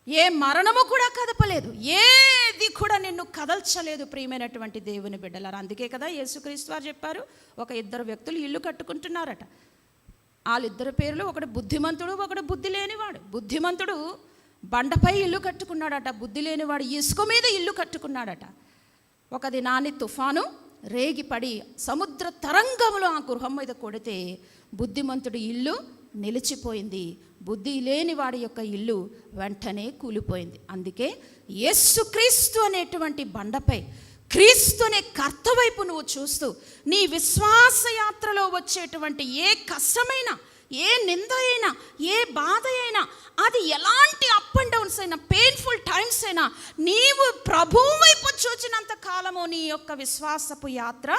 ఏ మరణము కూడా కదపలేదు. ఏది కూడా నిన్ను కదల్చలేదు. ప్రియమైనటువంటి దేవుని బిడ్డలారా, అందుకే కదా యేసుక్రీస్తు వారు చెప్పారు, ఒక 2 వ్యక్తులు ఇల్లు కట్టుకుంటున్నారట. వాళ్ళిద్దరి పేర్లు, ఒకడు బుద్ధిమంతుడు, ఒకడు బుద్ధి లేనివాడు. బుద్ధిమంతుడు బండపై ఇల్లు కట్టుకున్నాడట. బుద్ధి లేనివాడు ఇసుక మీద ఇల్లు కట్టుకున్నాడట. ఒక దినాన్ని తుఫాను రేగిపడి సముద్ర తరంగంలో ఆ గృహం మీద కొడితే బుద్ధిమంతుడి ఇల్లు నిలిచిపోయింది. బుద్ధి లేని వాడి యొక్క ఇల్లు వెంటనే కూలిపోయింది. అందుకే యేసుక్రీస్తు అనేటువంటి బండపై, క్రీస్తు అనే కర్త వైపు నువ్వు చూస్తూ, నీ విశ్వాస యాత్రలో వచ్చేటువంటి ఏ కష్టమైనా, ఏ నింద అయినా, ఏ బాధ అయినా, అది ఎలాంటి అప్ అండ్ డౌన్స్ అయినా, పెయిన్ఫుల్ టైమ్స్ అయినా, నీవు ప్రభువు వైపు చూచినంత కాలము నీ యొక్క విశ్వాసపు యాత్ర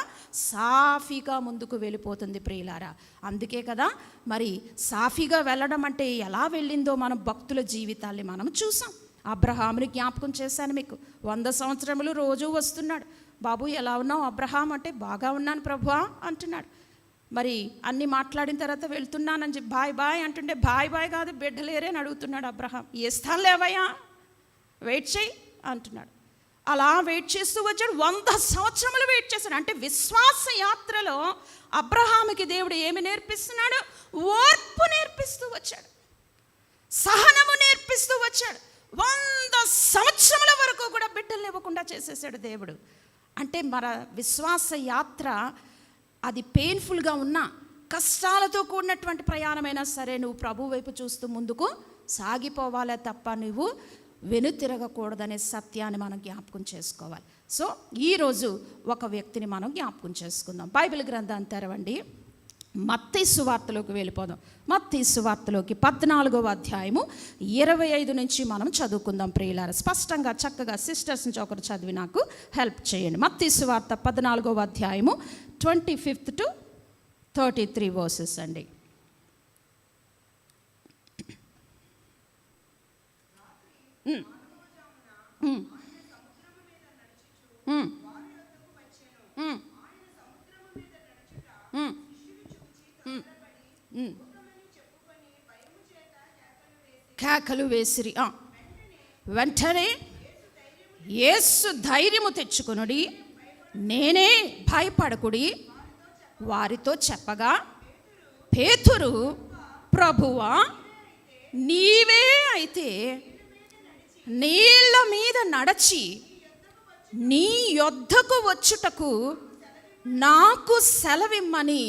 సాఫీగా ముందుకు వెళ్ళిపోతుంది ప్రియులారా. అందుకే కదా మరి సాఫీగా వెళ్ళడం అంటే ఎలా వెళ్ళిందో మనం భక్తుల జీవితాల్ని మనం చూసాం. అబ్రహాముని జ్ఞాపకం చేశాను మీకు. 100 సంవత్సరములు రోజు వస్తున్నాడు. బాబు ఎలా ఉన్నావు అబ్రహాం అంటే, బాగా ఉన్నాను ప్రభువా అంటున్నాడు. మరి అన్నీ మాట్లాడిన తర్వాత వెళ్తున్నానని చెప్పి బాయ్ బాయ్ అంటుంటే, బాయ్ బాయ్ కాదు బిడ్డలేరే అని అడుగుతున్నాడు అబ్రహాం. ఇస్తాను లేవయ్యా, వెయిట్ చేయి అంటున్నాడు. అలా వెయిట్ చేస్తూ వచ్చాడు. 100 సంవత్సరములు వెయిట్ చేశాడు. అంటే విశ్వాస యాత్రలో అబ్రహాముకి దేవుడు ఏమి నేర్పిస్తున్నాడు? ఓర్పు నేర్పిస్తూ వచ్చాడు, సహనము నేర్పిస్తూ వచ్చాడు. 100 సంవత్సరముల వరకు కూడా బిడ్డలు ఇవ్వకుండా చేసేసాడు దేవుడు. అంటే మన విశ్వాస యాత్ర అది పెయిన్ఫుల్గా ఉన్నా, కష్టాలతో కూడినటువంటి ప్రయాణమైనా సరే, నువ్వు ప్రభు వైపు చూస్తూ ముందుకు సాగిపోవాలే తప్ప నువ్వు వెనుతిరగకూడదనే సత్యాన్ని మనం జ్ఞాపకం చేసుకోవాలి. సో ఈరోజు ఒక వ్యక్తిని మనం జ్ఞాపకం చేసుకుందాం. బైబిల్ గ్రంథాన్ని తెరవండి. మత్తయి సువార్తలోకి వెళ్ళిపోదాం. మత్తయి సువార్తలోకి 14వ అధ్యాయము 25 నుంచి మనం చదువుకుందాం ప్రియులారా. స్పష్టంగా చక్కగా సిస్టర్స్ నుంచి ఒకరు చదివి నాకు హెల్ప్ చేయండి. మత్తయి సువార్త 14వ అధ్యాయము 25 to 33 వర్సెస్ అండి. కేకలు వేసిరి. వెంటనే యేసు ధైర్యము తెచ్చుకొనుడి, నేనే, భయపడకుడి వారితో చెప్పగా, పేతురు, ప్రభువా నీవే అయితే నీళ్ళ మీద నడచి నీ యొద్దకు వచ్చుటకు నాకు సెలవిమ్మని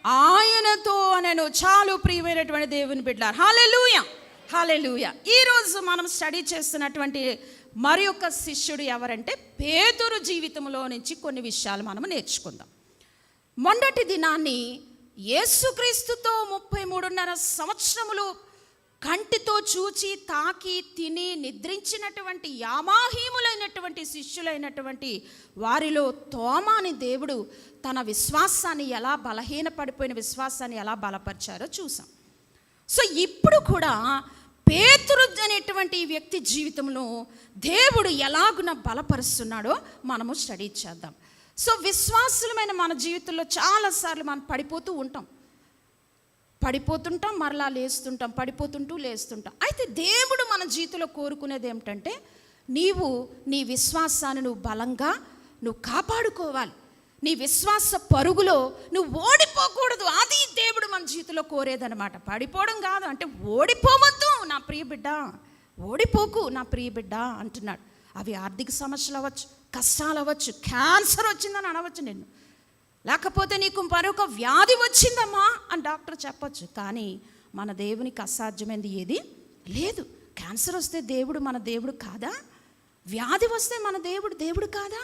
ఆయనతో నేను. చాలు ప్రియమైనటువంటి దేవుని బిడ్డలారా, హల్లెలూయా, హల్లెలూయా. ఈరోజు మనం స్టడీ చేస్తున్నటువంటి మరి ఒక శిష్యుడు ఎవరంటే పేతురు జీవితంలో నుంచి కొన్ని విషయాలు మనం నేర్చుకుందాం. మొన్నటి దినాన్ని యేసుక్రీస్తుతో 33.5 సంవత్సరములు కంటితో చూచి తాకి తిని నిద్రించినటువంటి యామాహీములైనటువంటి శిష్యులైనటువంటి వారిలో తోమాని దేవుడు తన విశ్వాసాన్ని ఎలా బలహీనపడిపోయిన విశ్వాసాన్ని ఎలా బలపరిచారో చూసాం. సో ఇప్పుడు కూడా పేతురు అనేటువంటి ఈ వ్యక్తి జీవితంలో దేవుడు ఎలాగున బలపరుస్తున్నాడో మనము స్టడీ చేద్దాం. సో విశ్వాసులమైన మన జీవితంలో చాలాసార్లు మనం పడిపోతుంటాం, మరలా లేస్తుంటాం, పడిపోతుంటూ లేస్తుంటాం. అయితే దేవుడు మన జీవితంలో కోరుకునేది ఏమిటంటే నీవు నీ విశ్వాసాన్ని నువ్వు బలంగా నువ్వు కాపాడుకోవాలి. నీ విశ్వాస పరుగులో నువ్వు ఓడిపోకూడదు. అది దేవుడు మన జీవితంలో కోరేదనమాట. పడిపోవడం కాదు, అంటే ఓడిపోవద్దు నా ప్రియ బిడ్డ, ఓడిపోకు నా ప్రియ బిడ్డ అంటున్నాడు. అవి ఆర్థిక సమస్యలు అవ్వచ్చు, కష్టాలు అవ్వచ్చు, క్యాన్సర్ వచ్చిందని అనవచ్చు నిన్ను, లేకపోతే నీకు మరొక వ్యాధి వచ్చిందమ్మా అని డాక్టర్ చెప్పచ్చు. కానీ మన దేవునికి అసాధ్యమైనది ఏది లేదు. క్యాన్సర్ వస్తే దేవుడు మన దేవుడు కాదా? వ్యాధి వస్తే మన దేవుడు కాదా?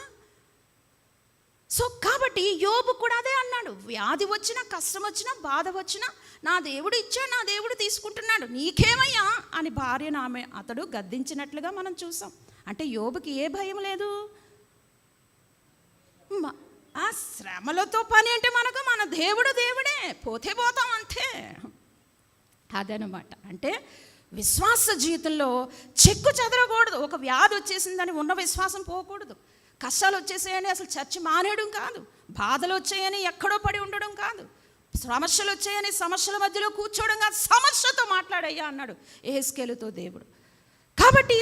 సో కాబట్టి యోబు కూడా అదే అన్నాడు. వ్యాధి వచ్చినా, కష్టం వచ్చినా, బాధ వచ్చినా నా దేవుడు ఇచ్చాడు, నా దేవుడు తీసుకుంటున్నాడు, నీకేమయ్యా అని భార్యను అతడు గద్దించినట్లుగా మనం చూసాం. అంటే యోబుకి ఏ భయం లేదు. ఆ శ్రమలతో పని అంటే మనకు మన దేవుడే, పోతే పోతాం అంతే. అదనమాట. అంటే విశ్వాస జీవితంలో చెక్కు చెదరకూడదు. ఒక వ్యాధి వచ్చేసిందని ఉన్న విశ్వాసం పోకూడదు. కష్టాలు వచ్చేసాయని అసలు చర్చ మానేయడం కాదు, బాధలు వచ్చాయని ఎక్కడో పడి ఉండడం కాదు, సమస్యలు వచ్చాయని సమస్యల మధ్యలో కూర్చోవడం కాదు, సమస్యతో మాట్లాడయ్యా అన్నాడు యెహెజ్కేలుతో దేవుడు. కాబట్టి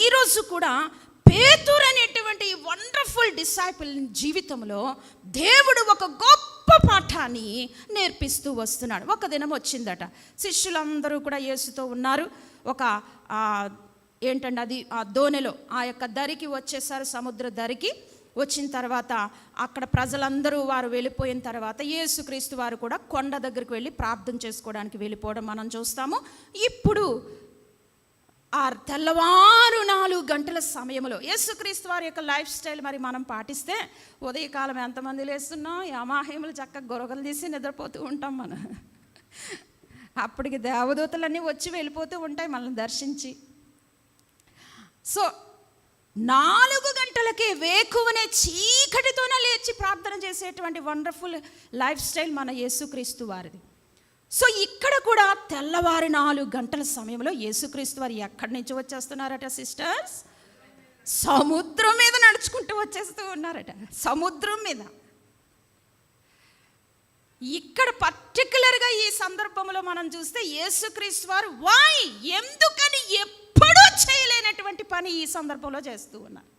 ఈరోజు కూడా పేతురు అనేటువంటి వండర్ఫుల్ డిసైపుల్ జీవితంలో దేవుడు ఒక గొప్ప పాఠాన్ని నేర్పిస్తూ వస్తున్నాడు. ఒక దినం వచ్చిందట, శిష్యులందరూ కూడా యేసుతో ఉన్నారు. ఒక ఏంటంటే అది ఆ దోణిలో ఆ యొక్క దరికి వచ్చేసారు, సముద్ర దరికి వచ్చిన తర్వాత అక్కడ ప్రజలందరూ వారు వెళ్ళిపోయిన తర్వాత యేసుక్రీస్తు వారు కూడా కొండ దగ్గరికి వెళ్ళి ప్రార్థన చేసుకోవడానికి వెళ్ళిపోవడం మనం చూస్తాము. ఇప్పుడు ఆ తెల్లవారు 4 గంటల సమయంలో యేసుక్రీస్తు వారి యొక్క లైఫ్ స్టైల్ మరి మనం పాటిస్తే ఉదయకాలం ఎంతమంది లేస్తున్నాం, యామాహేములు చక్కగా గొరగలు తీసి నిద్రపోతూ ఉంటాం మనం. అప్పటికి దేవదూతలన్నీ వచ్చి వెళ్ళిపోతూ ఉంటాయి మనల్ని దర్శించి. సో 4 గంటలకే వేకువనే చీకటితోనే లేచి ప్రార్థన చేసేటువంటి వండర్ఫుల్ లైఫ్ స్టైల్ మన యేసుక్రీస్తు వారిది. సో ఇక్కడ కూడా తెల్లవారి 4 గంటల సమయంలో యేసుక్రీస్తు వారు ఎక్కడి నుంచి వచ్చేస్తున్నారట సిస్టర్స్? సముద్రం మీద నడుచుకుంటూ వచ్చేస్తూ ఉన్నారట, సముద్రం మీద. ఇక్కడ పర్టికులర్గా ఈ సందర్భంలో మనం చూస్తే యేసుక్రీస్తు వారు ఎందుకని ఎప్పుడూ చేయలేనటువంటి పని ఈ సందర్భంలో చేస్తూ ఉన్నారు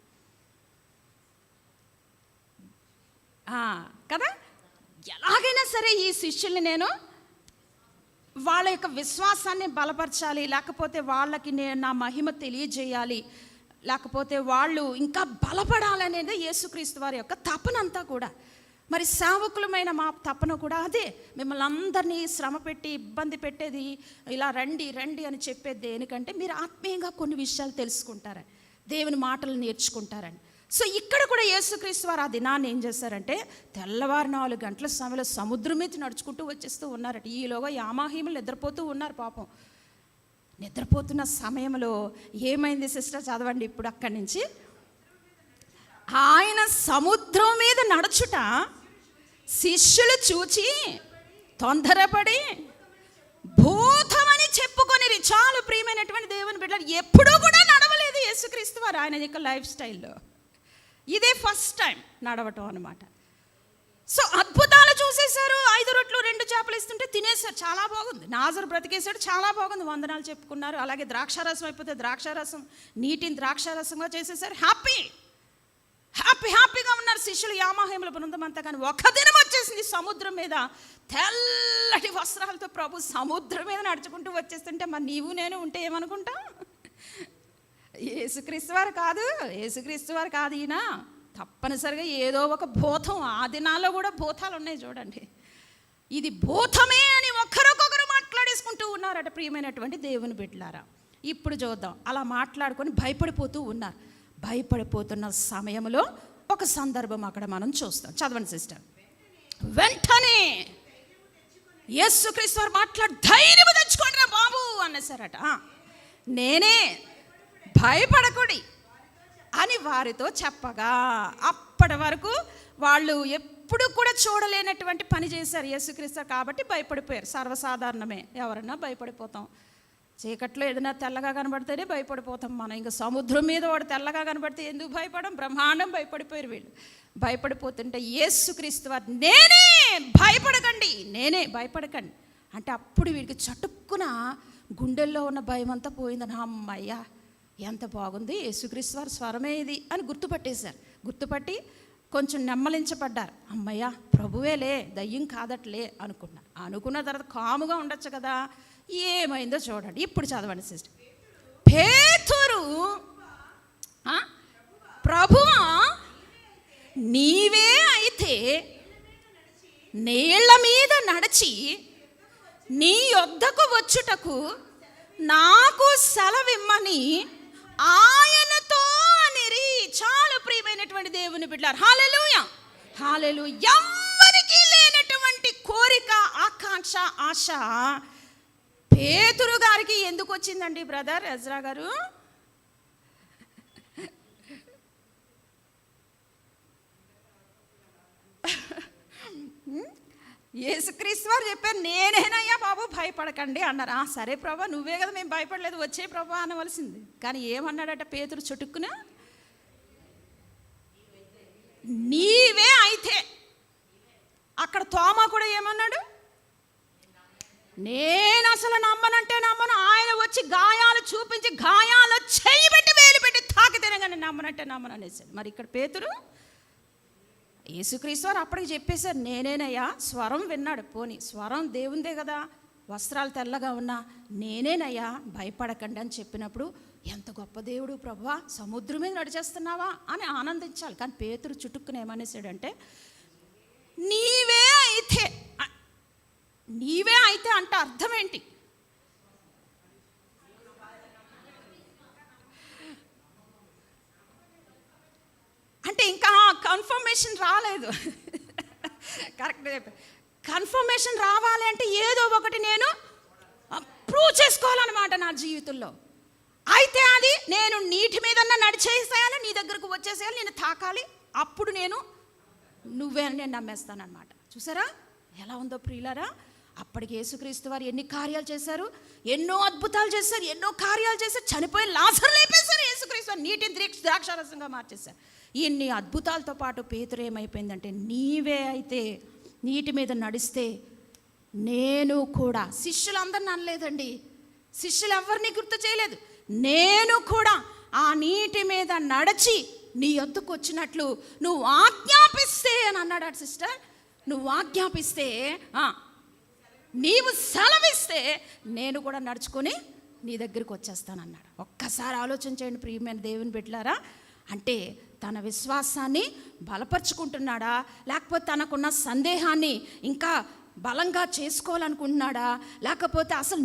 కదా. ఎలాగైనా సరే ఈ శిష్యుల్ని నేను వాళ్ళ యొక్క విశ్వాసాన్ని బలపరచాలి, లేకపోతే వాళ్ళకి నా మహిమ తెలియజేయాలి, లేకపోతే వాళ్ళు ఇంకా బలపడాలనేది యేసుక్రీస్తు వారి యొక్క తపనంతా కూడా. మరి సేవకులమైన మా తపన కూడా అదే. మిమ్మల్ని అందరినీ శ్రమ పెట్టి ఇబ్బంది పెట్టేది, ఇలా రండి రండి అని చెప్పేది దేనికంటే మీరు ఆత్మీయంగా కొన్ని విషయాలు తెలుసుకుంటారని, దేవుని మాటలు నేర్చుకుంటారని. సో ఇక్కడ కూడా యేసుక్రీస్తు వారు ఆ దినాన్ని ఏం చేశారంటే తెల్లవారు 4 గంటల సమయంలో సముద్రం మీద నడుచుకుంటూ వచ్చేస్తూ ఉన్నారట. ఈలోగా యామాహీములు నిద్రపోతూ ఉన్నారు పాపం. నిద్రపోతున్న సమయంలో ఏమైంది సిస్టర్? చదవండి ఇప్పుడు అక్కడి నుంచి. ఆయన సముద్రం మీద నడుచుట శిష్యులు చూచి తొందరపడి భూతమని చెప్పుకొని. చాలు ప్రియమైనటువంటి దేవుని బిడ్డలు, ఎప్పుడూ కూడా నడవలేదు యేసుక్రీస్తు వారు ఆయన యొక్క లైఫ్ స్టైల్లో. ఇదే ఫస్ట్ టైం నడవటం అనమాట. సో అద్భుతాలు చూసేశారు. 5 రొట్టెలు 2 చేపలు ఇస్తుంటే తినేశారు, చాలా బాగుంది. నాజరు బ్రతికేశాడు, చాలా బాగుంది, వందనాలు చెప్పుకున్నారు. అలాగే ద్రాక్షారసం అయిపోతే ద్రాక్షారసం, నీటిని ద్రాక్షారసంగా చేసేసారు, హ్యాపీ. హ్యాపీగా ఉన్నారు శిష్యులు, యామాహేముల బృందం అంతా. కానీ ఒక దినం వచ్చేసింది, సముద్రం మీద తెల్లటి వస్త్రాలతో ప్రభు సముద్రం మీద నడుచుకుంటూ వచ్చేస్తుంటే మరి నీవు నేను ఉంటే ఏమనుకుంటా? యేసుక్రీస్తు వారు కాదు ఈయన. తప్పనిసరిగా ఏదో ఒక భూతం. ఆ దినాల్లో కూడా భూతాలు ఉన్నాయి చూడండి. ఇది భూతమే అని ఒకరికొకరు మాట్లాడేసుకుంటూ ఉన్నారట ప్రియమైనటువంటి దేవుని బిడ్డలారా. ఇప్పుడు చూద్దాం, అలా మాట్లాడుకొని భయపడిపోతూ ఉన్నారు. భయపడిపోతున్న సమయంలో ఒక సందర్భం అక్కడ మనం చూస్తాం. చదవండి సిస్టర్. వెంటనే యేసుక్రీస్తు వారు ధైర్యం తెచ్చుకోండి రా బాబు అనేసారట. నేనే, భయపడకుడి అని వారితో చెప్పగా, అప్పటి వరకు వాళ్ళు ఎప్పుడు కూడా చూడలేనటువంటి పని చేశారు యేసుక్రీస్తు కాబట్టి భయపడిపోయారు. సర్వసాధారణమే, ఎవరన్నా భయపడిపోతాం. చీకట్లో ఏదైనా తెల్లగా కనబడితేనే భయపడిపోతాం మనం. ఇంకా సముద్రం మీద వాడు తెల్లగా కనబడితే ఎందుకు భయపడం? బ్రహ్మాండం భయపడిపోయారు వీళ్ళు. భయపడిపోతుంటే యేసుక్రీస్తు వారు నేనే, భయపడకండి అంటే అప్పుడు వీడికి చటుక్కున గుండెల్లో ఉన్న భయం అంతా పోయిందని, అమ్మయ్యా ఎంత బాగుంది, యేసుక్రీస్తు వారి స్వరమే ఇది అని గుర్తుపట్టేశారు. గుర్తుపట్టి కొంచెం నెమ్మలించబడ్డారు. అమ్మయ్యా ప్రభువేలే, దయ్యం కాదట్లే అనుకున్నారు. అనుకున్న తర్వాత కాముగా ఉండొచ్చు కదా. ఏమైందో చూడండి. ఇప్పుడు చదవండి సిస్టర్. పేతురు, ప్రభువా నీవే అయితే నీళ్ల మీద నడిచి నీ యొద్దకు వచ్చుటకు నాకు సెలవిమ్మని ఆయనతో అనిరి. చాలు ప్రియమైనటువంటి దేవుని బిడ్డలారా. హల్లెలూయా, హల్లెలూయా. ఎవ్వరికీ లేనటువంటి కోరిక, ఆకాంక్ష, ఆశ పేతురు గారికి ఎందుకు వచ్చిందండి బ్రదర్ ఎజ్రా గారు? యేసుక్రీస్తు వారు చెప్పారు నేనేనయ్యా బాబు భయపడకండి అన్నారు. సరే ప్రభా నువ్వే కదా, మేము భయపడలేదు, వచ్చే ప్రభా అనవలసింది. కానీ ఏమన్నాడట పేతురు చుట్టుక్కున? నీవే అయితే. అక్కడ తోమా కూడా ఏమన్నాడు? నేను అసలు నమ్మనంటే నమ్మను. ఆయన వచ్చి గాయాలు చూపించి గాయాలు చెయ్యి పెట్టి వేలు పెట్టి తాకితేనే కానీ నమ్మనంటే నమ్మను అనేసాడు. మరి ఇక్కడ పేతురు, యేసుక్రీస్తు వారు అప్పటికి చెప్పేశారు నేనేనయ్యా. స్వరం విన్నాడు. పోని స్వరం దేవుందే కదా, వస్త్రాలు తెల్లగా ఉన్నా నేనేనయ్యా భయపడకండి అని చెప్పినప్పుడు ఎంత గొప్ప దేవుడు ప్రభువా, సముద్రం మీద నడిచేస్తున్నావా అని ఆనందించాలి. కానీ పేతురు చుట్టుక్కుని ఏమనేసాడంటే నీవే అయితే. నీవే అయితే అంటే అర్థం ఏంటి? అంటే ఇంకా కన్ఫర్మేషన్ రాలేదు. కరెక్ట్గా చెప్పాను. కన్ఫర్మేషన్ రావాలి అంటే ఏదో ఒకటి నేను ప్రూవ్ చేసుకోవాలన్నమాట నా జీవితంలో. అయితే అది నేను నీటి మీదన్నా నడిచేసేయాలి, నీ దగ్గరకు వచ్చేసేయాలి, నేను తాకాలి, అప్పుడు నువ్వే అని నేను నమ్మేస్తానన్నమాట. చూసారా ఎలా ఉందో ప్రియులారా? అప్పటికి యేసుక్రీస్తు వారు ఎన్ని కార్యాలు చేశారు, ఎన్నో అద్భుతాలు చేశారు, ఎన్నో కార్యాలు చేశారు. చనిపోయి లాజరు లేపేశారు యేసుక్రీస్తు వారు, నీటిని ద్రాక్షారసంగా మార్చేశారు. ఇన్ని అద్భుతాలతో పాటు పేతురు ఏమైపోయిందంటే నీవే అయితే నీటి మీద నడిస్తే నేను కూడా, శిష్యులందరిని అనలేదండి, శిష్యులు ఎవరిని గుర్తు చేయలేదు, నేను కూడా ఆ నీటి మీద నడిచి నీ యొద్దకు వచ్చినట్లు నువ్వు ఆజ్ఞాపిస్తే అని అన్నాడు. సిస్టర్ నువ్వు ఆజ్ఞాపిస్తే, నీవు సెలవిస్తే నేను కూడా నడుచుకొని నీ దగ్గరికి వచ్చేస్తానన్నాడు. ఒక్కసారి ఆలోచించండి ప్రియమైన దేవుని బిడ్డలారా. అంటే తన విశ్వాసాన్ని బలపరుచుకుంటున్నాడా, లేకపోతే తనకున్న సందేహాన్ని ఇంకా బలంగా చేసుకోవాలనుకుంటున్నాడా, లేకపోతే అసలు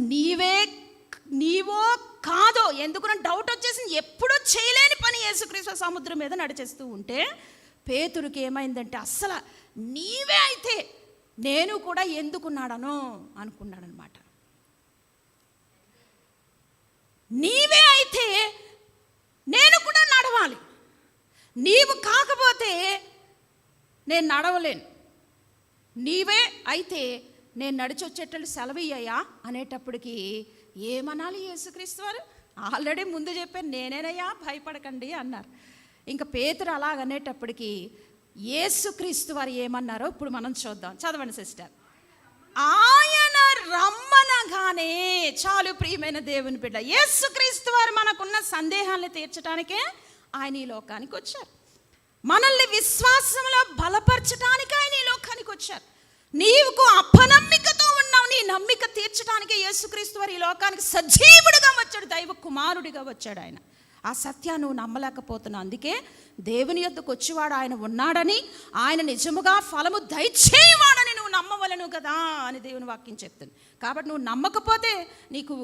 నీవో కాదో ఎందుకు డౌట్ వచ్చేసింది. ఎప్పుడూ చేయలేని పని యేసుక్రీస్తు సముద్రం మీద నడిచేస్తూ ఉంటే పేతురుకి ఏమైందంటే అస్సలు నీవే అయితే నేను కూడా ఎందుకున్నాడనో అనుకున్నాడనమాట. నీవే అయితే నేను కూడా నడవాలి, నీవు కాకపోతే నేను నడవలేను, నీవే అయితే నేను నడిచి వచ్చేటట్లు సెలవయ్యా అనేటప్పటికి ఏమనాలి యేసుక్రీస్తు వారు? ఆల్రెడీ ముందు చెప్పాను నేనేనయ్యా భయపడకండి అన్నారు. ఇంకా పేతురు అలాగనేటప్పటికి యేసుక్రీస్తు వారు ఏమన్నారో ఇప్పుడు మనం చూద్దాం. చదవండి సిస్టర్. ఆయన రమ్మనగానే, చాలు ప్రియమైన దేవుని బిడ్డ, యేసుక్రీస్తు వారు మనకున్న సందేహాలను తీర్చడానికే ఆయన ఈ లోకానికి వచ్చారు. మనల్ని విశ్వాసంలో బలపరచడానికి ఆయన ఈ లోకానికి వచ్చారు. నీవుకు అపనమ్మికతో ఉన్నావు, నీ నమ్మిక తీర్చడానికి యేసుక్రీస్తు వారు ఈ లోకానికి సజీవుడిగా వచ్చాడు, దైవ కుమారుడిగా వచ్చాడు ఆయన. ఆ సత్యాన్ని నువ్వు నమ్మలేకపోతున్నావు. అందుకే దేవుని యొద్దకు వచ్చేవాడు ఆయన ఉన్నాడని, ఆయన నిజముగా ఫలము దయచేయవాడని నువ్వు నమ్మవలను కదా అని దేవుని వాక్యం చెప్తుంది. కాబట్టి నువ్వు నమ్మకపోతే, నీకు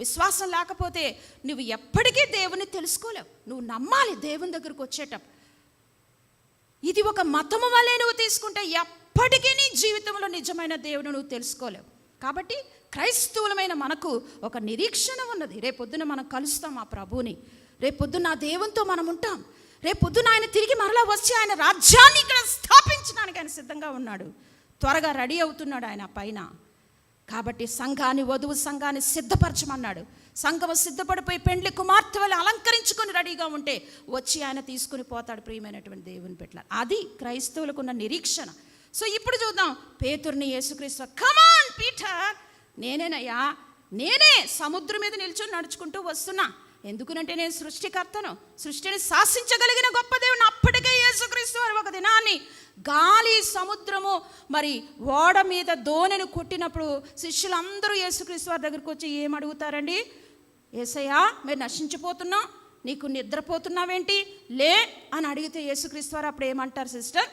విశ్వాసం లేకపోతే నువ్వు ఎప్పటికీ దేవుని తెలుసుకోలేవు. నువ్వు నమ్మాలి దేవుని దగ్గరకు వచ్చేటప్పుడు. ఇది ఒక మతము వలె నువ్వు తీసుకుంటే ఎప్పటికీ నీ జీవితంలో నిజమైన దేవుని నువ్వు తెలుసుకోలేవు. కాబట్టి క్రైస్తవులమైన మనకు ఒక నిరీక్షణ ఉన్నది. రేపొద్దున మనం కలుస్తాం ఆ ప్రభువుని, రేపొద్దున ఆ దేవునితో మనం ఉంటాం. రేపొద్దున ఆయన తిరిగి మరలా వచ్చి ఆయన రాజ్యాన్ని ఇక్కడ స్థాపించడానికి ఆయన సిద్ధంగా ఉన్నాడు. త్వరగా రెడీ అవుతున్నాడు ఆయన పైన. కాబట్టి సంఘాన్ని, వధువు సంఘాన్ని సిద్ధపరచమన్నాడు. సంఘము సిద్ధపడిపోయి పెండ్లి కుమార్తె వల్ల అలంకరించుకొని రెడీగా ఉంటే వచ్చి ఆయన తీసుకుని పోతాడు. ప్రియమైనటువంటి దేవుని బిడ్డలారా, అది క్రైస్తవులకు ఉన్న నిరీక్షణ. సో ఇప్పుడు చూద్దాం పేతురుని యేసుక్రీస్తు, కమాన్ పీటర్, నేనేనయ్యా, నేనే సముద్రం మీద నిల్చొని నడుచుకుంటూ వస్తున్నా. ఎందుకునంటే నేను సృష్టికర్తను, సృష్టిని శాసించగలిగిన గొప్ప దేవుని. అప్పటికే యేసుక్రీస్తు వారు ఒక దినాన్ని గాలి, సముద్రము, మరి ఓడ మీద దోణిని కొట్టినప్పుడు శిష్యులందరూ యేసుక్రీస్తు వారి దగ్గరికి వచ్చి ఏమడుగుతారండి? యేసయ్యా, మీరు నశించిపోతున్నావు, నీకు నిద్రపోతున్నావేంటి, లే అని అడిగితే యేసుక్రీస్తు వారు అప్పుడు ఏమంటారు? సిస్టర్,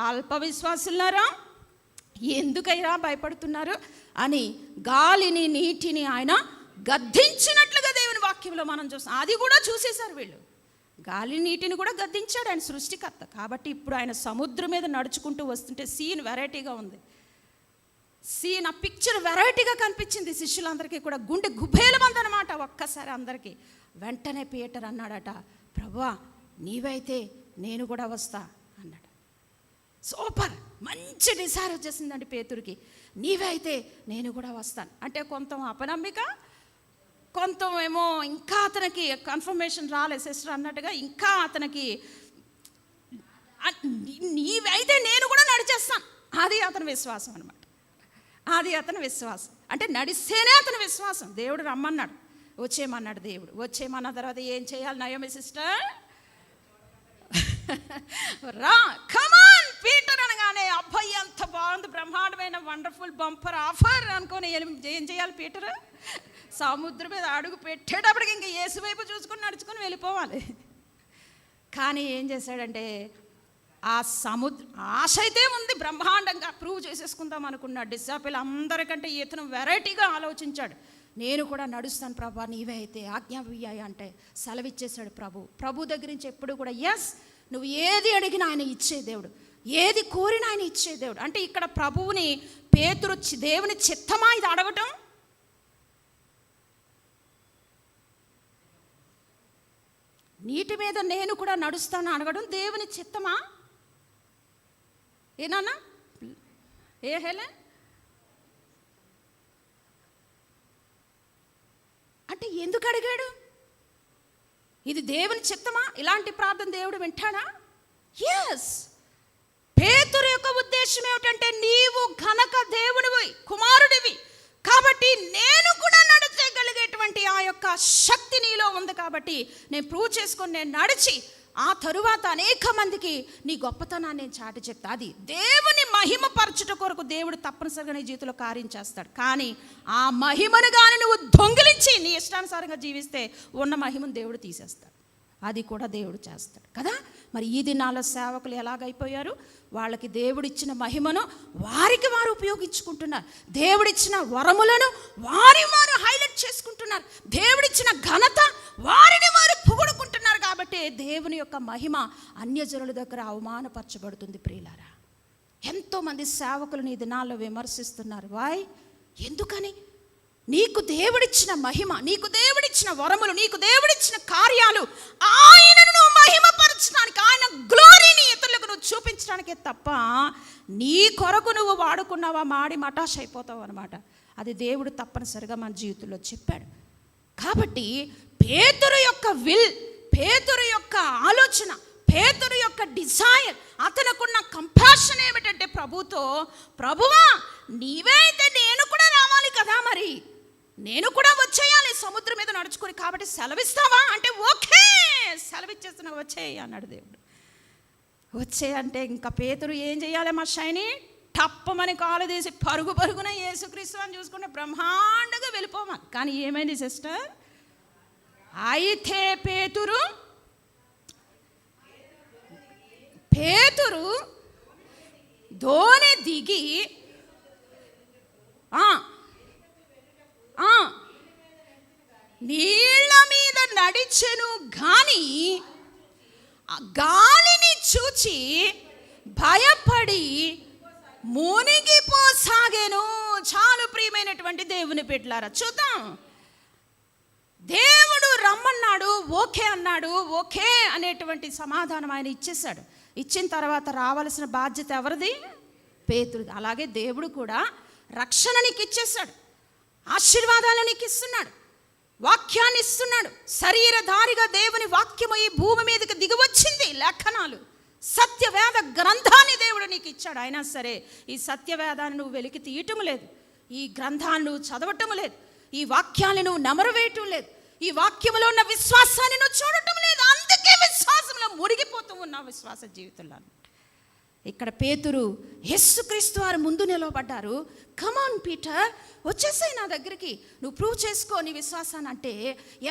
అల్ప విశ్వాసులారా, ఎందుకైనా భయపడుతున్నారు అని గాలిని, నీటిని ఆయన గద్దించినట్లుగా దేవుని వాక్యంలో మనం చూస్తాం. అది కూడా చూసేశారు వీళ్ళు. గాలి, నీటిని కూడా గద్దించాడు ఆయన సృష్టికర్త. కాబట్టి ఇప్పుడు ఆయన సముద్రం మీద నడుచుకుంటూ వస్తుంటే సీన్ వెరైటీగా ఉంది. సీన్, ఆ పిక్చర్ వెరైటీగా కనిపించింది శిష్యులందరికీ కూడా. గుండె గుబేలమందనమాట ఒక్కసారి అందరికీ. వెంటనే పీటర్ అన్నాడట, ప్రభువా నీవైతే నేను కూడా వస్తా అన్నాడు. సూపర్, మంచి డిసైర్ వచ్చేసిందండి పేతురికి. నీవే అయితే నేను కూడా వస్తాను అంటే కొంత అపనమ్మిక, కొంత ఏమో ఇంకా అతనికి కన్ఫర్మేషన్ రాలేదు సిస్టర్ అన్నట్టుగా. ఇంకా అతనికి నీవైతే నేను కూడా నడిచేస్తాను, అది అతని విశ్వాసం అనమాట. అది అతని విశ్వాసం. అంటే నడిస్తేనే అతని విశ్వాసం. దేవుడు రమ్మన్నాడు, వచ్చేయమన్నాడు. దేవుడు వచ్చేయమన్న తర్వాత ఏం చేయాలి? నయోమి సిస్టర్ రా, కమాన్ పీటర్ అనగానే అబ్బాయి ఎంత బాగుంది, బ్రహ్మాండమైన వండర్ఫుల్ బంపర్ ఆఫర్ అనుకొని ఏం చేయాలి? పీటర్ సముద్రం మీద అడుగు పెట్టేటప్పటికి ఇంకా యేసు వైపు చూసుకొని నడుచుకొని వెళ్ళిపోవాలి. కానీ ఏం చేశాడంటే, ఆ ఆశ అయితే ఉంది, బ్రహ్మాండంగా ప్రూవ్ చేసేసుకుందాం అనుకున్నాడు. డిసాపిల్ అందరికంటే ఇతను వెరైటీగా ఆలోచించాడు. నేను కూడా నడుస్తాను ప్రభా, నీవే అయితే ఆజ్ఞాపియ్యాయి అంటే సెలవిచ్చేశాడు ప్రభు దగ్గర నుంచి. ఎప్పుడు కూడా ఎస్, నువ్వు ఏది అడిగినా ఆయన ఇచ్చే దేవుడు, ఏది కోరినా ఆయన ఇచ్చే దేవుడు. అంటే ఇక్కడ ప్రభువుని పేతురు దేవుని చిత్తమా ఇది అడగటం? నీటి మీద నేను కూడా నడుస్తాను అడగడం దేవుని చిత్తమా? ఏనాన్నా ఏ హేలే అంటే ఎందుకు అడిగాడు? ఇది దేవుని చిత్తమా? ఇలాంటి ప్రార్థన దేవుడు వింటాడా? ఎస్. పేతురు యొక్క ఉద్దేశం ఏమిటంటే, నీవు ఘనక దేవుడివి, కుమారుడివి, కాబట్టి నేను కూడా నడిచగలిగేటువంటి ఆ యొక్క శక్తి నీలో ఉంది. కాబట్టి నేను ప్రూవ్ చేసుకొని నేను నడిచి ఆ తరువాత అనేక మందికి నీ గొప్పతనాన్ని నేను చాటి చెప్తా. అది దేవుని మహిమపరచుట కొరకు దేవుడు తప్పనిసరిగా నీ జీవితంలో కార్యం చేస్తాడు. కానీ ఆ మహిమను కానీ నువ్వు దొంగిలించి నీ ఇష్టానుసారంగా జీవిస్తే ఉన్న మహిమను దేవుడు తీసేస్తాడు. అది కూడా దేవుడు చేస్తాడు కదా. మరి ఈ దినాల్లో సేవకులు ఎలాగైపోయారు? వాళ్ళకి దేవుడిచ్చిన మహిమను వారికి వారు ఉపయోగించుకుంటున్నారు. దేవుడిచ్చిన వరములను వారు హైలైట్ చేసుకుంటున్నారు. దేవుడిచ్చిన ఘనత వారిని వారు పొగుడుకుంటున్నారు. కాబట్టి దేవుని యొక్క మహిమ అన్యజనుల దగ్గర అవమానపరచబడుతుంది. ప్రియులారా, ఎంతోమంది సేవకులను ఈ దినాల్లో విమర్శిస్తున్నారు. వాయ్, ఎందుకని? నీకు దేవుడిచ్చిన మహిమ, నీకు దేవుడిచ్చిన వరములు, నీకు దేవుడిచ్చిన కార్యాలు ఆయనను నువ్వు మహిమపరచడానికి, ఆయన గ్లోరీని ఇతరులకు నువ్వు చూపించడానికే తప్ప నీ కొరకు నువ్వు వాడుకున్నావా మాడి మటాష్ అయిపోతావు అనమాట. అది దేవుడు తప్పనిసరిగా మన జీవితంలో చెప్పాడు. కాబట్టి పేతురు యొక్క పేతురు యొక్క ఆలోచన, పేతురు యొక్క డిజైర్, అతనుకున్న కంపాషన్ ఏమిటంటే ప్రభుతో, ప్రభువా నీవే అయితే నేను కూడా రావాలి కదా, మరి నేను కూడా వచ్చేయాలి సముద్రం మీద నడుచుకొని, కాబట్టి సెలవిస్తావా అంటే ఓకే సెలవిచ్చేస్తున్నా, వచ్చేయి అన్నాడు దేవుడు. వచ్చే అంటే ఇంకా పేతురు ఏం చేయాలి? మా షైని టప్పమని కాలు తీసి పరుగున యేసుక్రీస్తు అని చూసుకుంటే బ్రహ్మాండంగా వెళ్ళిపోమా. కానీ ఏమైంది సిస్టర్? అయితే పేతురు దోణి దిగి నీళ్ళ మీద నడిచెను గాని గాలిని చూచి భయపడి మునిగిపోసాగెను. చాలు ప్రియమైనటువంటి దేవుని బిడ్డలారా, చూద్దాం. దేవుడు రమ్మన్నాడు, ఓకే అన్నాడు. ఓకే అనేటువంటి సమాధానం ఆయన ఇచ్చేశాడు. ఇచ్చిన తర్వాత రావాల్సిన బాధ్యత ఎవరిది? పేతురుది. అలాగే దేవుడు కూడా రక్షణ నీకు ఇచ్చేశాడు, ఆశీర్వాదాలు నీకు ఇస్తున్నాడు, వాక్యాన్ని ఇస్తున్నాడు. శరీరధారిగా దేవుని వాక్యము ఈ భూమి మీదకి దిగివచ్చింది. లేఖనాలు, సత్యవేద గ్రంథాన్ని దేవుడు నీకు ఇచ్చాడు. అయినా సరే ఈ సత్యవేదాన్ని నువ్వు వెలికి తీయటం లేదు, ఈ గ్రంథాన్ని నువ్వు చదవటం లేదు, ఈ వాక్యాన్ని నువ్వు నెమరవేయటం లేదు, ఈ వాక్యములో ఉన్న విశ్వాసాన్ని నువ్వు చూడటం లేదు. అందుకే విశ్వాసంలో మునిగిపోతూ ఉన్నావు విశ్వాస జీవితంలో. ఇక్కడ పేతురు యేసుక్రీస్తు వారు ముందు నిలవబడ్డారు. కమాన్ పీటర్, వచ్చేసాయి నా దగ్గరికి, నువ్వు ప్రూవ్ చేసుకో నీ విశ్వాసాన్ని అంటే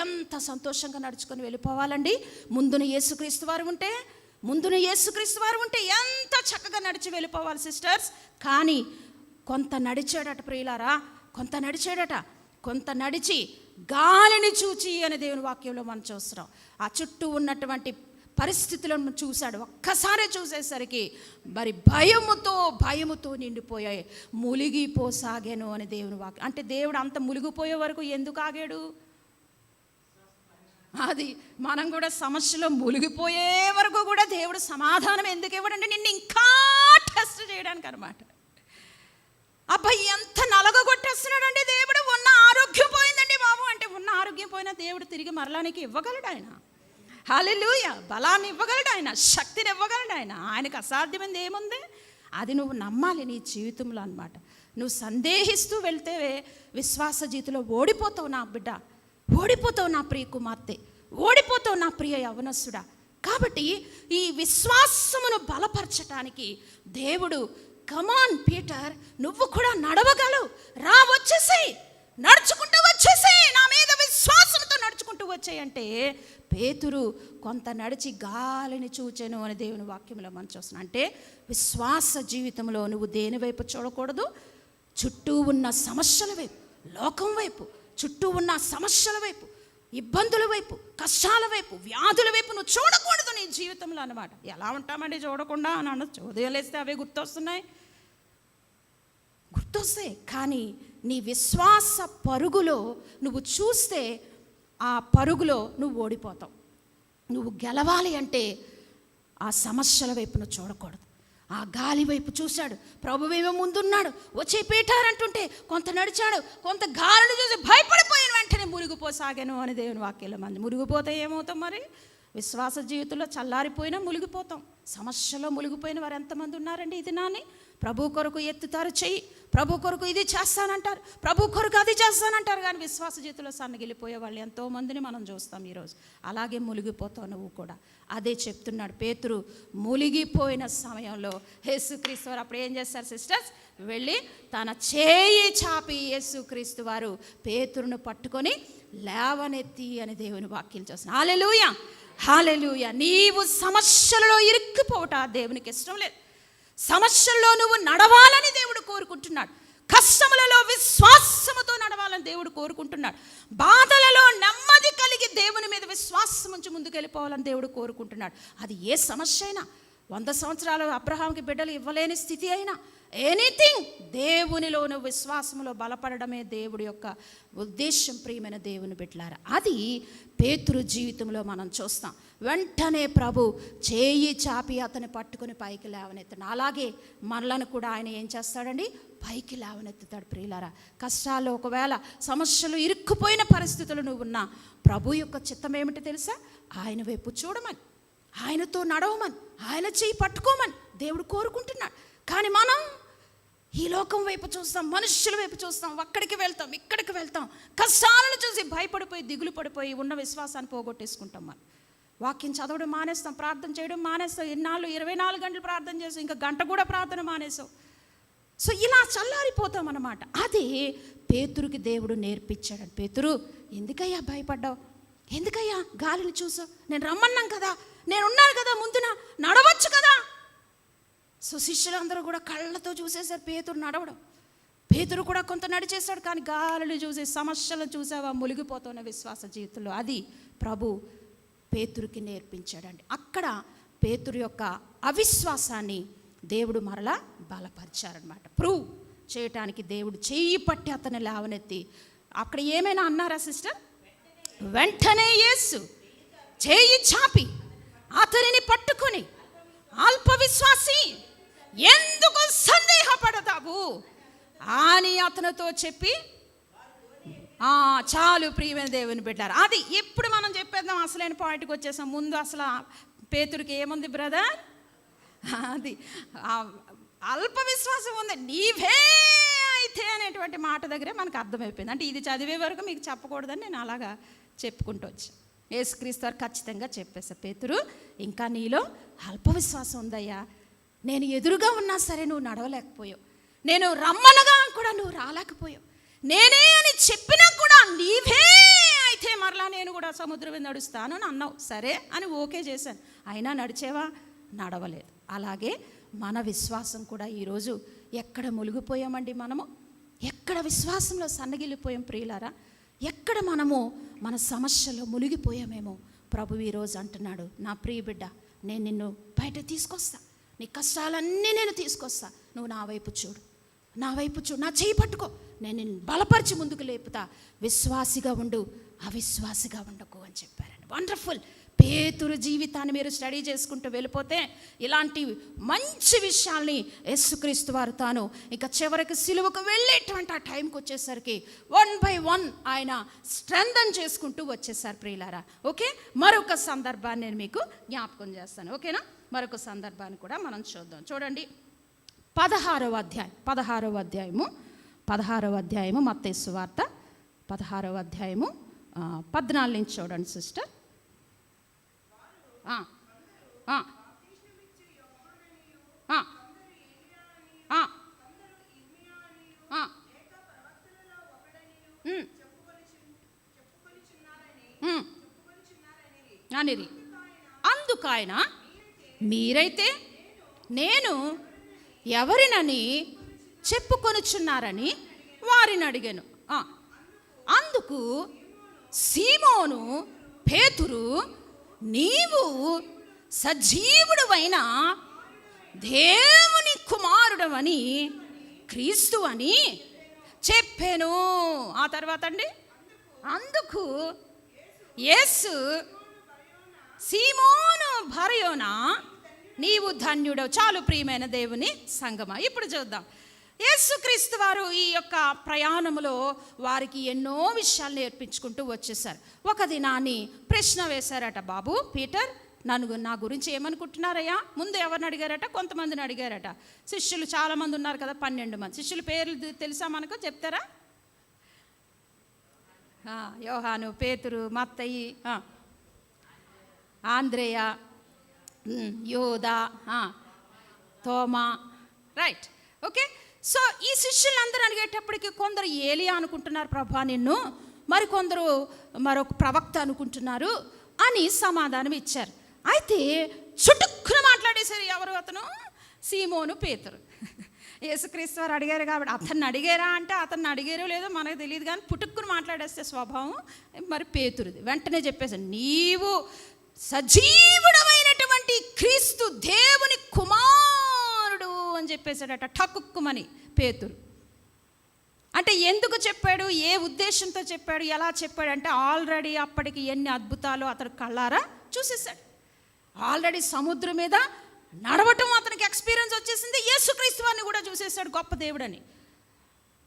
ఎంత సంతోషంగా నడుచుకొని వెళ్ళిపోవాలండి. ముందున యేసుక్రీస్తు వారు ఉంటే ఎంత చక్కగా నడిచి వెళ్ళిపోవాలి సిస్టర్స్. కానీ కొంత నడిచాడట ప్రియులారా, కొంత నడిచి గాలిని చూచి అని దేవుని వాక్యంలో మనం చూస్తున్నాం. ఆ చుట్టూ ఉన్నటువంటి పరిస్థితులను చూశాడు. ఒక్కసారి చూసేసరికి మరి భయముతో నిండిపోయాయి, మునిగిపోసాగాను అని దేవుని వాక్యం. అంటే దేవుడు అంత మునిగిపోయే వరకు ఎందుకు ఆగాడు? అది మనం కూడా సమస్యలో మునిగిపోయే వరకు కూడా దేవుడు సమాధానం ఎందుకు ఇవ్వడంటే నిన్ను ఇంకా టెస్ట్ చేయడానికి అనమాట. అబ్బాయి ఎంత నలగొట్టేస్తున్నాడండి దేవుడు. ఉన్న ఆరోగ్యం పోయిందండి బాబు అంటే ఉన్న ఆరోగ్యం పోయినా దేవుడు తిరిగి మరలానికి ఇవ్వగలడు. ఆయన హల్లెలూయా, బలాన్ని ఇవ్వగలడు, ఆయన శక్తిని ఇవ్వగలడు. ఆయనకు అసాధ్యమైంది ఏముంది? అది నువ్వు నమ్మాలి నీ జీవితంలో అనమాట. నువ్వు సందేహిస్తూ వెళ్తే విశ్వాస జీవితంలో ఓడిపోతావు నా బిడ్డ, ఓడిపోతావు నా ప్రియ కుమార్తె, ఓడిపోతావు నా ప్రియ యవనస్తుడా. కాబట్టి ఈ విశ్వాసమును బలపరచటానికి దేవుడు, కమాన్ పీటర్, నువ్వు కూడా నడవగలవు, రా వచ్చేసేయ్, నడుచుకుంటూ వచ్చేసేయ్, నా మీద విశ్వాసంతో నడుచుకుంటూ వచ్చేయి అంటే పేతురు కొంత నడిచి గాలిని చూచెను అని దేవుని వాక్యంలో మనం చూస్తున్నాం. అంటే విశ్వాస జీవితంలో నువ్వు దేని వైపు చూడకూడదు? చుట్టూ ఉన్న సమస్యల వైపు, లోకం వైపు, చుట్టూ ఉన్న సమస్యల వైపు, ఇబ్బందుల వైపు, కష్టాల వైపు, వ్యాధుల వైపు నువ్వు చూడకూడదు నీ జీవితంలో అనమాట. ఎలా ఉంటామండి చూడకుండా అని అనొచ్చు. ఉదయం లేస్తే అవే గుర్తొస్తాయి. కానీ నీ విశ్వాస పరుగులో నువ్వు చూస్తే ఆ పరుగులో నువ్వు ఓడిపోతావు. నువ్వు గెలవాలి అంటే ఆ సమస్యల వైపు నువ్వు చూడకూడదు. ఆ గాలి వైపు చూశాడు. ప్రభువేమో ముందున్నాడు, వచ్చే పీఠారంటుంటే కొంత నడిచాడు, కొంత గాలిని చూసి భయపడిపోయిన వెంటనే మునిగిపోసాగాను అని దేవుని వాక్యంలో మంది. మునిగిపోతే ఏమవుతాం మరి? విశ్వాస జీవితంలో చల్లారిపోయినా మునిగిపోతాం. సమస్యలో మునిగిపోయిన వారు ఎంతమంది ఉన్నారండి? ఇది నాని ప్రభు కొరకు ఎత్తుతారు చెయ్యి, ప్రభు కొరకు ఇది చేస్తానంటారు, ప్రభు కొరకు అది చేస్తానంటారు. కానీ విశ్వాస జీవితంలో సన్నగిలిపోయే వాళ్ళు ఎంతోమందిని మనం చూస్తాం ఈరోజు. అలాగే మునిగిపోతావు నువ్వు కూడా. అదే చెప్తున్నాడు పేతురు. మునిగిపోయిన సమయంలో యేసుక్రీస్తు వారు అప్పుడు ఏం చేస్తారు సిస్టర్స్? వెళ్ళి తన చేయి చాపి యేసుక్రీస్తు వారు పేతురును పట్టుకొని లేవనెత్తి అని దేవుని వాక్యం చేస్తున్నారు. హల్లెలూయా, హల్లెలూయా. నీవు సమస్యలలో ఇరుక్కుపోవటం దేవునికి ఇష్టం లేదు. సమస్యల్లో నువ్వు నడవాలని దేవుడు కోరుకుంటున్నాడు. కష్టములలో విశ్వాసముతో నడవాలని దేవుడు కోరుకుంటున్నాడు. బాధలలో నెమ్మది కలిగి దేవుని మీద విశ్వాసం ఉంచి ముందుకెళ్ళిపోవాలని దేవుడు కోరుకుంటున్నాడు. అది ఏ సమస్య అయినా, 100 సంవత్సరాలు అబ్రహాంకి బిడ్డలు ఇవ్వలేని స్థితి అయినా, ఎనీథింగ్, దేవునిలోను విశ్వాసములో బలపడడమే దేవుడి యొక్క ఉద్దేశం. ప్రియమైన దేవుని బిడ్డలారా, అది పేతురు జీవితంలో మనం చూస్తాం. వెంటనే ప్రభు చేయి చాపి అతని పట్టుకుని పైకి లేవనెత్తాడు. అలాగే మనలను కూడా ఆయన ఏం చేస్తాడండి? పైకి లేవనెత్తుతాడు. ప్రియులారా, కష్టాలు, ఒకవేళ సమస్యలు, ఇరుక్కుపోయిన పరిస్థితులు నువ్వు ఉన్నా ప్రభు యొక్క చిత్తం ఏమిటి తెలుసా? ఆయన వైపు చూడమని, ఆయనతో నడవమని, ఆయన చేయి పట్టుకోమని దేవుడు కోరుకుంటున్నాడు. కానీ మనం ఈ లోకం వైపు చూస్తాం, మనుషుల వైపు చూస్తాం, అక్కడికి వెళ్తాం, ఇక్కడికి వెళ్తాం, కష్టాలను చూసి భయపడిపోయి, దిగులు పడిపోయి ఉన్న విశ్వాసాన్ని పోగొట్టేసుకుంటాం. మనం వాక్యం చదవడం మానేస్తాం, ప్రార్థన చేయడం మానేస్తాం. ఎన్నాళ్ళు 24 గంటలు ప్రార్థన చేస్తాం, ఇంకా గంట కూడా ప్రార్థన మానేస్తాం. సో ఇలా చల్లారిపోతాం అన్నమాట. అది పేతురుకి దేవుడు నేర్పించాడు. పేతురు, ఎందుకయ్యా భయపడ్డావు? ఎందుకయ్యా గాలిని చూసావు? నేను రమ్మన్నాం కదా, నేను ఉన్నాను కదా, ముందున నడవచ్చు కదా. సో శిష్యులందరూ కూడా కళ్ళతో చూసేశారు పేతురు నడవడం. పేతురు కూడా కొంత నడిచేశాడు, కానీ గాలిని చూసి సమస్యలను చూసావా మునిగిపోతున్న విశ్వాస జీవితంలో. అది ప్రభు పేతురుకి నేర్పించాడండి. అక్కడ పేతురు యొక్క అవిశ్వాసాన్ని దేవుడు మరలా బలపరిచారనమాట. ప్రూవ్ చేయటానికి దేవుడు చెయ్యి పట్టి అతన్ని లేవనెత్తి, అక్కడ ఏమైనా అన్నారా సిస్టర్? వెంటనే యేసు చేయి చాపి అతనిని పట్టుకొని, అల్ప విశ్వాసి ఎందుకు సందేహపడతావు అని అతనితో చెప్పి, చాలు ప్రియమైన దేవుని బిడ్డారు. అది ఇప్పుడు మనం చెప్పేద్దాం, అసలైన పాయింట్కి వచ్చేసాం. ముందు అసలు పేతురికి ఏముంది బ్రదర్? అది అల్ప విశ్వాసం ఉంది. నీవే అయితే అనేటువంటి మాట దగ్గరే మనకు అర్థమైపోయింది. అంటే ఇది చదివే వరకు మీకు చెప్పకూడదని నేను అలాగా చెప్పుకుంటూ వచ్చాను. యేసుక్రీస్తు వారు ఖచ్చితంగా చెప్పేసా, పేతురు ఇంకా నీలో అల్ప విశ్వాసం ఉందయ్యా. నేను ఎదురుగా ఉన్నా సరే నువ్వు నడవలేకపోయావు, నేను రమ్మనగా కూడా నువ్వు రాలేకపోయావు, నేనే అని చెప్పినా కూడా నీవే అయితే మరలా నేను కూడా సముద్రం మీద నడుస్తాను అని అన్నావు. సరే అని ఓకే చేశాను, అయినా నడిచేవా? నడవలేదు. అలాగే మన విశ్వాసం కూడా ఈరోజు ఎక్కడ మునిగిపోయామండి? మనము ఎక్కడ విశ్వాసంలో సన్నగిల్లిపోయాం ప్రియులారా? ఎక్కడ మనము మన సమస్యలో మునిగిపోయామేమో ప్రభు ఈరోజు అంటున్నాడు, నా ప్రియ బిడ్డ, నేను నిన్ను బయట తీసుకొస్తా, నీ కష్టాలన్నీ నేను తీసుకొస్తా, నువ్వు నా వైపు చూడు, నా వైపు చూడు, నా చేయి పట్టుకో, నేను నిన్ను బలపరిచి ముందుకు లేపుతా, విశ్వాసిగా ఉండు, అవిశ్వాసిగా ఉండకు అని చెప్పారండి. వండర్ఫుల్. పేతురు జీవితాన్ని మీరు స్టడీ చేసుకుంటూ వెళ్ళిపోతే ఇలాంటి మంచి విషయాల్ని యేసుక్రీస్తు వారు తాను ఇంకా చివరికి సిలువకు వెళ్ళేటువంటి ఆ టైంకి వచ్చేసరికి 1 by 1 ఆయన స్ట్రెంథన్ చేసుకుంటూ వచ్చేసారు ప్రియులారా. ఓకే, మరొక సందర్భాన్ని నేను మీకు జ్ఞాపకం చేస్తాను. ఓకేనా? మరొక సందర్భాన్ని కూడా మనం చూద్దాం. చూడండి, 16వ అధ్యాయము మత్తయి సువార్త 16వ అధ్యాయము 14 నుంచి చూడండి సిస్టర్. అనిరి. అందుకాయన, మీరైతే నేను ఎవరినని చెప్పుకొనుచున్నారని వారిని అడిగాను. అందుకు సీమోను పేతురు, నీవు సజీవుడవైన దేవుని కుమారుడవని, క్రీస్తు అని చెప్పాను. ఆ తర్వాత అండి, అందుకు యేసు, సీమోను బరయోనా, నీవు ధన్యుడవు. చాలు ప్రియమైన దేవుని సంగమా. ఇప్పుడు చూద్దాం, యేసుక్రీస్తు వారు ఈ యొక్క ప్రయాణంలో వారికి ఎన్నో విషయాలు నేర్పించుకుంటూ వచ్చేసారు. ఒక దినాన్ని ప్రశ్న వేశారట, బాబు పీటర్, నా గురించి ఏమనుకుంటున్నారయ్యా? ముందు ఎవరిని అడిగారట? కొంతమందిని అడిగారట. శిష్యులు చాలామంది ఉన్నారు కదా, 12 మంది శిష్యుల పేర్లు తెలుసా మనకు? చెప్తారా? Yohanu, Peturu, Mattayi, Andreya, Yoda, Toma. Right, okay. So ఈ శిష్యులందరూ అడిగేటప్పటికి కొందరు ఏలియా అనుకుంటున్నారు ప్రభా నిన్ను, మరికొందరు మరొక ప్రవక్త అనుకుంటున్నారు అని సమాధానం ఇచ్చారు. అయితే చుట్టుక్కున మాట్లాడేశారు. ఎవరు? అతను సీమోను పేతురు. యేసుక్రీస్తు వారు అడిగారు కాబట్టి, అతన్ని అడిగారా అంటే అతన్ని అడిగారో లేదో మనకు తెలియదు, కానీ పుట్టుక్కుని మాట్లాడేస్తే స్వభావం మరి పేతురుది. వెంటనే చెప్పేశాను, నీవు సజీవుడమైనటువంటి క్రీస్తు దేవుని కుమారుడు అని చెప్పేశాడట ఠక్కుమని పేతురు. అంటే ఎందుకు చెప్పాడు, ఏ ఉద్దేశంతో చెప్పాడు, ఎలా చెప్పాడు అంటే ఆల్రెడీ అప్పటికి ఎన్ని అద్భుతాలు అతను కళ్ళారా చూసేశాడు. ఆల్రెడీ సముద్రం మీద నడవటం అతనికి ఎక్స్పీరియన్స్ వచ్చేసింది. యేసుక్రీస్తు వారిని కూడా చూసేశాడు గొప్ప దేవుడని,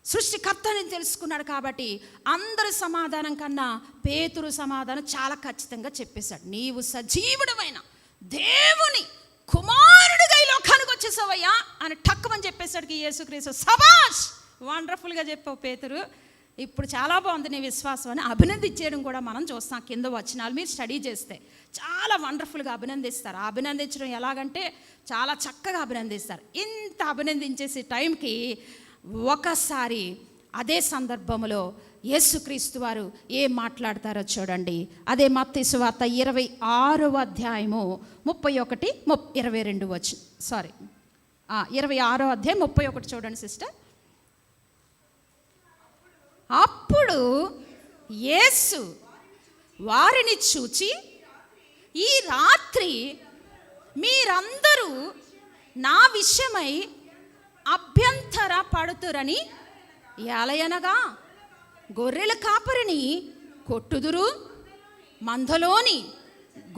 సృష్టికర్తని తెలుసుకున్నాడు. కాబట్టి అందరి సమాధానం కన్నా పేతురు సమాధానం చాలా ఖచ్చితంగా చెప్పేశాడు, నీవు సజీవుడమైన దేవుని కుమారుడిగా ఈ లోకానికి వచ్చేసావయ్యా అని టక్కుమని చెప్పేశాడు యేసుక్రీస్తు. సబాష్, వండర్ఫుల్గా చెప్పావు పేతురు. ఇప్పుడు చాలా బాగుంది నీ విశ్వాసం అని అభినందించడం కూడా మనం చూస్తాం. కింద వచనాలు మీరు స్టడీ చేస్తే చాలా వండర్ఫుల్గా అభినందిస్తారు. అభినందించడం ఎలాగంటే చాలా చక్కగా అభినందిస్తారు. ఇంత అభినందించేసే టైంకి ఒకసారి అదే సందర్భంలో యేసుక్రీస్తు వారు ఏం మాట్లాడతారో చూడండి. అదే మత్తయి సువార్త 26వ అధ్యాయము 31, 22 26వ అధ్యాయం 31 చూడండి సిస్టర్. అప్పుడు యేసు వారిని చూచి, ఈ రాత్రి మీరందరూ నా విషయమై అభ్యంతర పడుతురని ఎలయనగా గొర్రెల కాపరిని కొట్టుదురు, మందలోని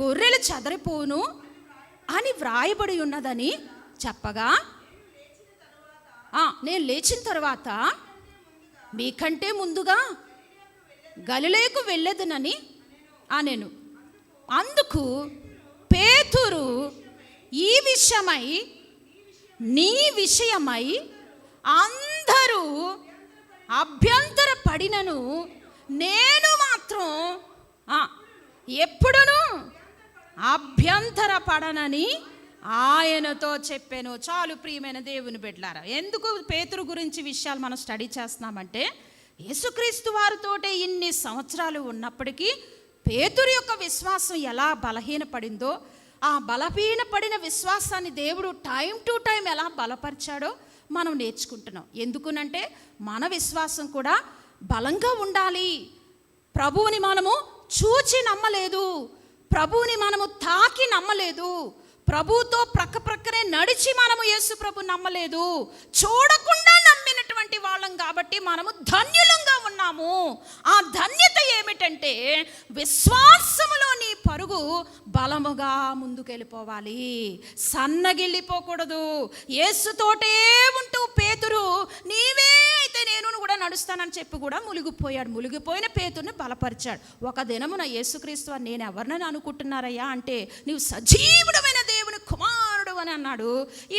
గొర్రెలు చెదరిపోను అని వ్రాయబడి ఉన్నదని చెప్పగా, నేను లేచిన తర్వాత మీకంటే ముందుగా గలిలయకు వెళ్ళేదనని నేను. అందుకు పేతురు ఈ విషయమై నీ విషయమై అందరూ అభ్యంతర పడినను నేను మాత్రం ఎప్పుడును అభ్యంతర పడనని ఆయనతో చెప్పాను. చాలు ప్రియమైన దేవుని బిడ్డలారా, ఎందుకు పేతురు గురించి విషయాలు మనం స్టడీ చేస్తున్నామంటే, యేసుక్రీస్తు వారితోటే ఇన్ని సంవత్సరాలు ఉన్నప్పటికీ పేతురు యొక్క విశ్వాసం ఎలా బలహీనపడిందో, ఆ బలహీనపడిన విశ్వాసాన్ని దేవుడు టైం టు టైం ఎలా బలపరిచాడో మనం నేర్చుకుంటున్నాం. ఎందుకునంటే మన విశ్వాసం కూడా బలంగా ఉండాలి. ప్రభువుని మనము చూచి నమ్మలేదు, ప్రభువుని మనము తాకి నమ్మలేదు, ప్రభువుతో ప్రక్కనే నడిచి మనము యేసు ప్రభు నమ్మలేదు, చూడకుండా నమ్మినటువంటి వాళ్ళం కాబట్టి మనము ధన్యులంగా ఉన్నాము. ఆ ధన్యత ఏమిటంటే విశ్వాసములో నీ పరుగు బలముగా ముందుకెళ్ళిపోవాలి, సన్నగిల్లిపోకూడదు. యేసుతోటే ఉంటూ పేతురు నీవే అయితే నేను కూడా నడుస్తానని చెప్పి కూడా మునిగిపోయాడు. మునిగిపోయిన పేతురుని బలపరిచాడు. ఒక దినమున యేసుక్రీస్తు నేను ఎవరినని అనుకుంటున్నారయ్యా అంటే, నీవు సజీవుడమైన దేవుని కుమారుడు అని అన్నాడు.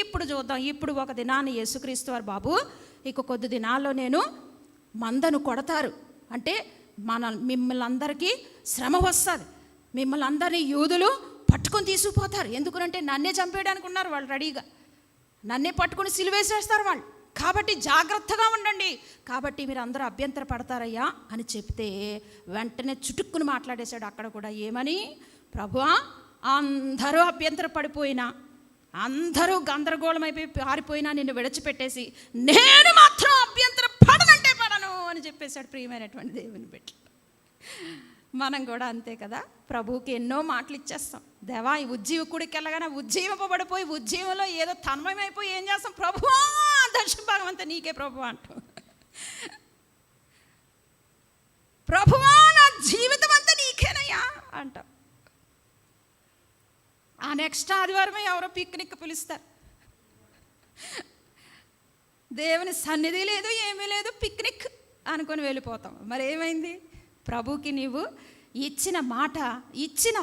ఇప్పుడు చూద్దాం. ఇప్పుడు ఒక దినాన్ని యేసుక్రీస్తు వారు, బాబు ఇక కొద్ది దినాల్లో నేను మందను కొడతారు అంటే మిమ్మల్ని అందరికీ శ్రమ వస్తుంది, మిమ్మల్ని అందరినీ యూదులు పట్టుకొని తీసుకుపోతారు. ఎందుకంటే నన్నే చంపేయడానికి ఉన్నారు వాళ్ళు రెడీగా, నన్నే పట్టుకొని సిలువేసేస్తారు వాళ్ళు, కాబట్టి జాగ్రత్తగా ఉండండి, కాబట్టి మీరు అందరూ అభ్యంతర పడతారయ్యా అని చెప్తే వెంటనే చుటుక్కుని మాట్లాడేశాడు అక్కడ కూడా. ఏమని? ప్రభువా, అందరూ అభ్యంతర పడిపోయినా, అందరూ గందరగోళమైపోయి పారిపోయినా నిన్ను విడిచిపెట్టేసి నేను మాత్రం అభ్యంతర పడనంటే పడను అని చెప్పేశాడు. ప్రియమైనటువంటి దేవుని బిడ్డ, మనం కూడా అంతే కదా. ప్రభువుకి ఎన్నో మాటలు ఇచ్చేస్తాం. దేవా, ఈ ఉజ్జీవకుడికి వెళ్ళగానే ఉజ్జీవింపబడిపోయి ఉజ్జీవంలో ఏదో తన్మయమైపోయి ఏం చేస్తాం? ప్రభువా, దర్శన భాగం అంతా నీకే ప్రభు అంటాం. ప్రభువా, నా జీవితం అంతా నీకేనయ్యా అంటాం. ఆ నెక్స్ట్ ఆదివారమే ఎవరో పిక్నిక్ పిలుస్తారు. దేవుని సన్నిధి లేదు, ఏమీ లేదు, పిక్నిక్ అనుకొని వెళ్ళిపోతాం. మరి ఏమైంది? ప్రభుకి నీవు ఇచ్చిన మాట, ఇచ్చిన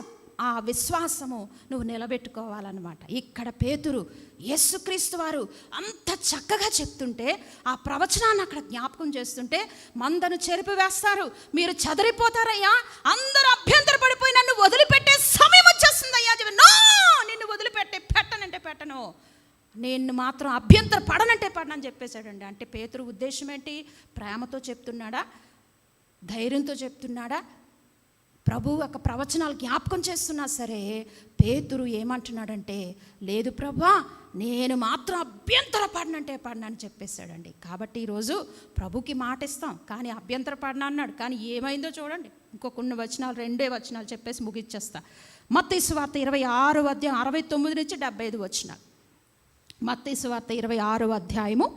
ఆ విశ్వాసము నువ్వు నిలబెట్టుకోవాలన్నమాట. ఇక్కడ పేతురు యేసుక్రీస్తు వారు అంత చక్కగా చెప్తుంటే, ఆ ప్రవచనాన్ని అక్కడ జ్ఞాపకం చేస్తుంటే, మందను చెరిపివేస్తారు, మీరు చదిరిపోతారయ్యా, అందరూ అభ్యంతర పడిపోయి నన్ను వదిలిపెట్టే సమయం వచ్చేస్తుందయ్యా. నో, నిన్ను పెట్టనంటే పెట్టను, నేను మాత్రం అభ్యంతర పడనంటే పడనని చెప్పేశాడండి. అంటే పేతురు ఉద్దేశం ఏంటి? ప్రేమతో చెప్తున్నాడా, ధైర్యంతో చెప్తున్నాడా? ప్రభు ఒక ప్రవచనాలు జ్ఞాపకం చేస్తున్నా సరే పేతురు ఏమంటున్నాడంటే, లేదు ప్రభువా, నేను మాత్రం అభ్యంతర పడనంటే పడనని చెప్పేశాడండి. కాబట్టి ఈరోజు ప్రభుకి మాట ఇస్తాం, కానీ అభ్యంతర పడన అన్నాడు. కానీ ఏమైందో చూడండి. ఇంకొన్ని వచనాలు, 2 వచనాలు చెప్పేసి ముగిచ్చేస్తా. మత్తయి సువార్త 26వ అధ్యాయం 69 నుంచి 75 వచనాలు. మత్తయి సువార్త 26వ అధ్యాయము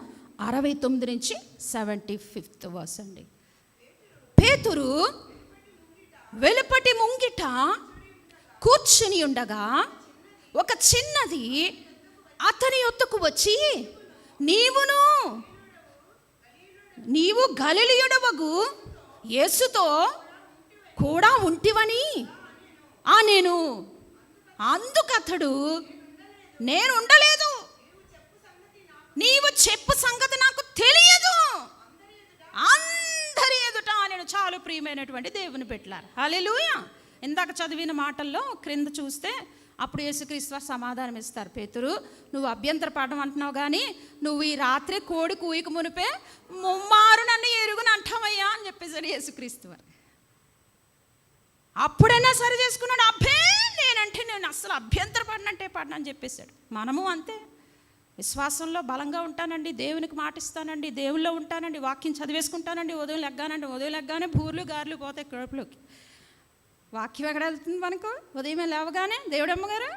69 నుంచి 75th వర్స్ అండి. పేతురు వెలుపటి ముంగిట కూర్చుని ఉండగా ఒక చిన్నది అతని యొద్దకు వచ్చి, నీవు గలిలయుడవగు యేసుతో కూడా ఉంటివని నేను. అందుకతడు, నేను ఉండలేదు, నీవు చెప్పు సంగతి నాకు తెలియదు, అందరి ఎదుట చాలు ప్రియమైనటువంటి దేవుని బిడ్డలారా. హల్లెలూయా. ఇందాక చదివిన మాటల్లో క్రింద చూస్తే అప్పుడు యేసుక్రీస్తు వారు సమాధానం ఇస్తారు. పేతురు, నువ్వు అభ్యంతర పడడం అంటున్నావు, కానీ నువ్వు ఈ రాత్రి కోడి కూయక మునిపే ముమ్మారు నన్ను ఎరుగుని అంటావయ్యా అని చెప్పేసాడు యేసుక్రీస్తు వారు. అప్పుడైనా సరి చేసుకున్నాడు. అబ్బే నేను అస్సలు అభ్యంతర పడినంటే పడినని చెప్పేశాడు. మనము అంతే, విశ్వాసంలో బలంగా ఉంటానండి, దేవునికి మాటిస్తానండి, దేవుల్లో ఉంటానండి, వాక్యం చదివేసుకుంటానండి, ఉదయం లెగ్గానే బూర్లు గారులు పోతాయి కడుపులోకి. వాక్యం ఎక్కడ వెళ్తుంది మనకు? ఉదయమే లేవగానే దేవుడమ్మగారు.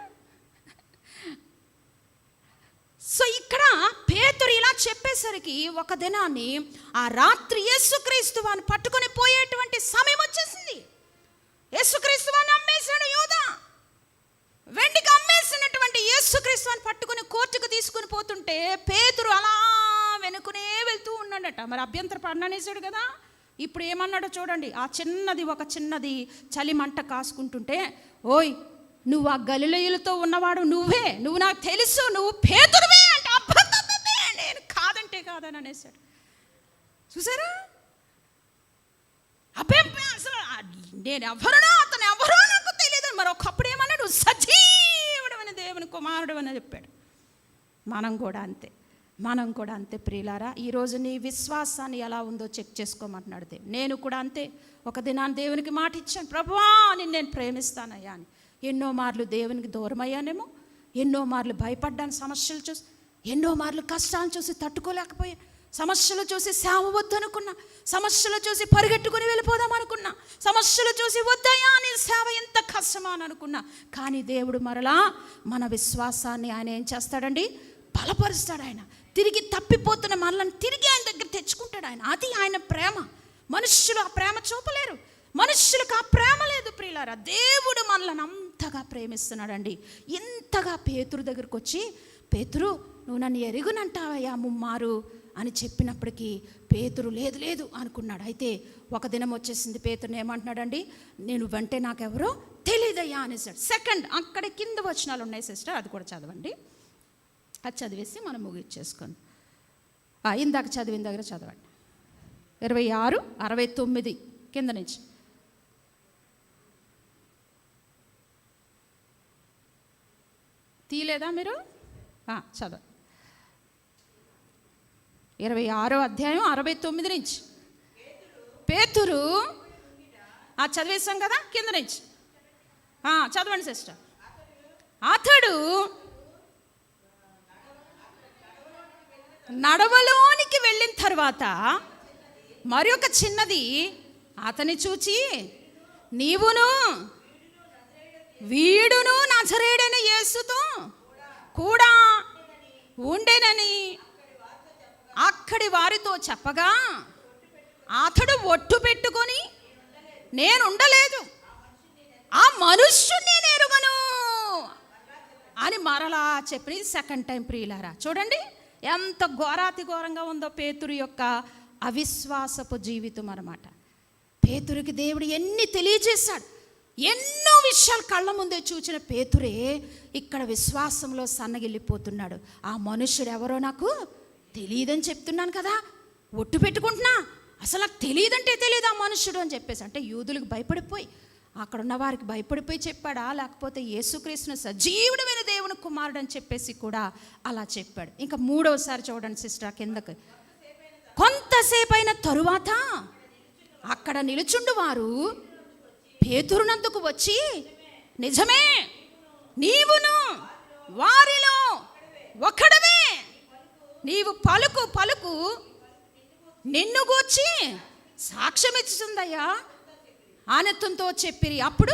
సో ఇక్కడ పేతురు ఇలా చెప్పేసరికి ఒక దినాన్ని ఆ రాత్రి యేసుక్రీస్తు వారిని పట్టుకొని పోయేటువంటి సమయం వచ్చేసింది. యేసుక్రీస్తు వారిని అమ్మేశాడు యూదా. వెండికి అమ్మేసినటువంటి యేసుక్రీస్తు వారిని పట్టుకుని కోర్టుకు తీసుకుని పోతుంటే పేతురు అలా వెనుకనే వెళ్తూ ఉన్నాడట. మరి అభ్యంతర పడననేసాడు కదా. ఇప్పుడు ఏమన్నాడో చూడండి. ఒక చిన్నది చలిమంట కాసుకుంటుంటే, ఓయ్ నువ్వు ఆ గలిలయులతో ఉన్నవాడు నువ్వు నాకు తెలుసు, నువ్వు పేతురువే అంటే అబ్బబ్బబ్బే నేను కాదంటే కాదని అనేసాడు. చూసారా? అబ్బే అసలు నేను ఎవరునో అతను ఎవరో నాకు తెలియదు. మరి ఒకప్పుడు ఏమన్నాడు? సజీవుడమైన దేవుని కుమారుడు అని చెప్పాడు. మనం కూడా అంతే ప్రియులారా. ఈరోజు నీ విశ్వాసాన్ని ఎలా ఉందో చెక్ చేసుకోమంటున్నాడు దేవుడు. నేను కూడా అంతే. ఒక దినాన్ని దేవునికి మాట ఇచ్చాను, ప్రభువా నేను ప్రేమిస్తానయ్యా అని. ఎన్నో మార్లు దేవునికి దూరం అయ్యానేమో, ఎన్నో మార్లు భయపడ్డాను సమస్యలు చూసి, ఎన్నో మార్లు కష్టాలను చూసి తట్టుకోలేకపోయా, సమస్యలు చూసి సేవ వద్దు అనుకున్నా, సమస్యలు చూసి పరిగెట్టుకుని వెళ్ళిపోదాం అనుకున్నా, సమస్యలు చూసి వద్దయ్యా నీ సేవ ఎంత కష్టమా అని అనుకున్నా. కానీ దేవుడు మరలా మన విశ్వాసాన్ని ఆయన ఏం చేస్తాడండి? బలపరుస్తాడు. ఆయన తిరిగి తప్పిపోతున్న మనల్ని తిరిగి ఆయన దగ్గర తెచ్చుకుంటాడు. అది ఆయన ప్రేమ. మనుష్యులు ఆ ప్రేమ చూపలేరు, మనుష్యులకు ఆ ప్రేమ లేదు ప్రియులారా. దేవుడు మనల్ని అంతగా ప్రేమిస్తున్నాడండి. ఇంతగా పేతురు దగ్గరకు వచ్చి, పేతురు నువ్వు నన్ను ఎరుగునంటావయ్యా ముమ్మారు అని చెప్పినప్పటికీ పేతురు లేదు అనుకున్నాడు. అయితే ఒక దినం వచ్చేసింది, పేతురుని ఏమంటున్నాడండి? నేను అంటే నాకెవరో తెలియదయ్యా అనేసాడు. సెకండ్ అక్కడ కింద వచనాలు ఉన్నాయి సిస్టర్, అది కూడా చదవండి. అది చదివేసి మనం ముగిచ్చేసుకోండి. ఇందాక చదివిన దగ్గర చదవండి. 26, 69 కింద నుంచి. తీయలేదా మీరు? చదవ 26వ అధ్యాయం 69 నుంచి. పేతురు చదివేశాం కదా, కింద నుంచి చదవండి సిస్టర్. అతడు నడవలోనికి వెళ్ళిన తర్వాత మరొక చిన్నది అతని చూచి, నీవును వీడును నజరేయుడైన యేసుతో కూడా ఉండేనని అక్కడి వారితో చెప్పగా, అతడు ఒట్టు పెట్టుకొని నేను ఉండలేదు, ఆ మనుష్యుని నేను ఎరుగను అని మరలా చెప్పి సెకండ్ టైం. ప్రియులారా చూడండి ఎంత ఘోరాతి ఘోరంగా ఉందో పేతురు యొక్క అవిశ్వాసపు జీవితం అన్నమాట. పేతురుకి దేవుడు ఎన్ని తెలియజేశాడు, ఎన్నో విషయాలు కళ్ళ ముందే చూచిన పేతురే ఇక్కడ విశ్వాసంలో సన్నగిల్లిపోతున్నాడు. ఆ మనుష్యుడు ఎవరో నాకు తెలియదని చెప్తున్నాను కదా, ఒట్టు పెట్టుకుంటున్నా, అసలు నాకు తెలియదంటే తెలియదు ఆ మనుష్యుడు అని చెప్పేసి. అంటే యూదులకు భయపడిపోయి, అక్కడ ఉన్న వారికి భయపడిపోయి చెప్పాడా, లేకపోతే యేసుక్రీస్తును సజీవుడమైన దేవుని కుమారుడు అని చెప్పేసి కూడా అలా చెప్పాడు. ఇంకా మూడవసారి చూడండి సిస్టర్ కిందకి. కొంతసేపు అయిన తరువాత అక్కడ నిలుచుండు వారు పేతురునందుకు వచ్చి, నిజమే నీవును వారిలో ఒకడవే, నీవు పలుకు నిన్ను గూర్చి సాక్ష్యం ఇచ్చుతుందయ్యా ఆనెత్తంతో చెప్పిరి. అప్పుడు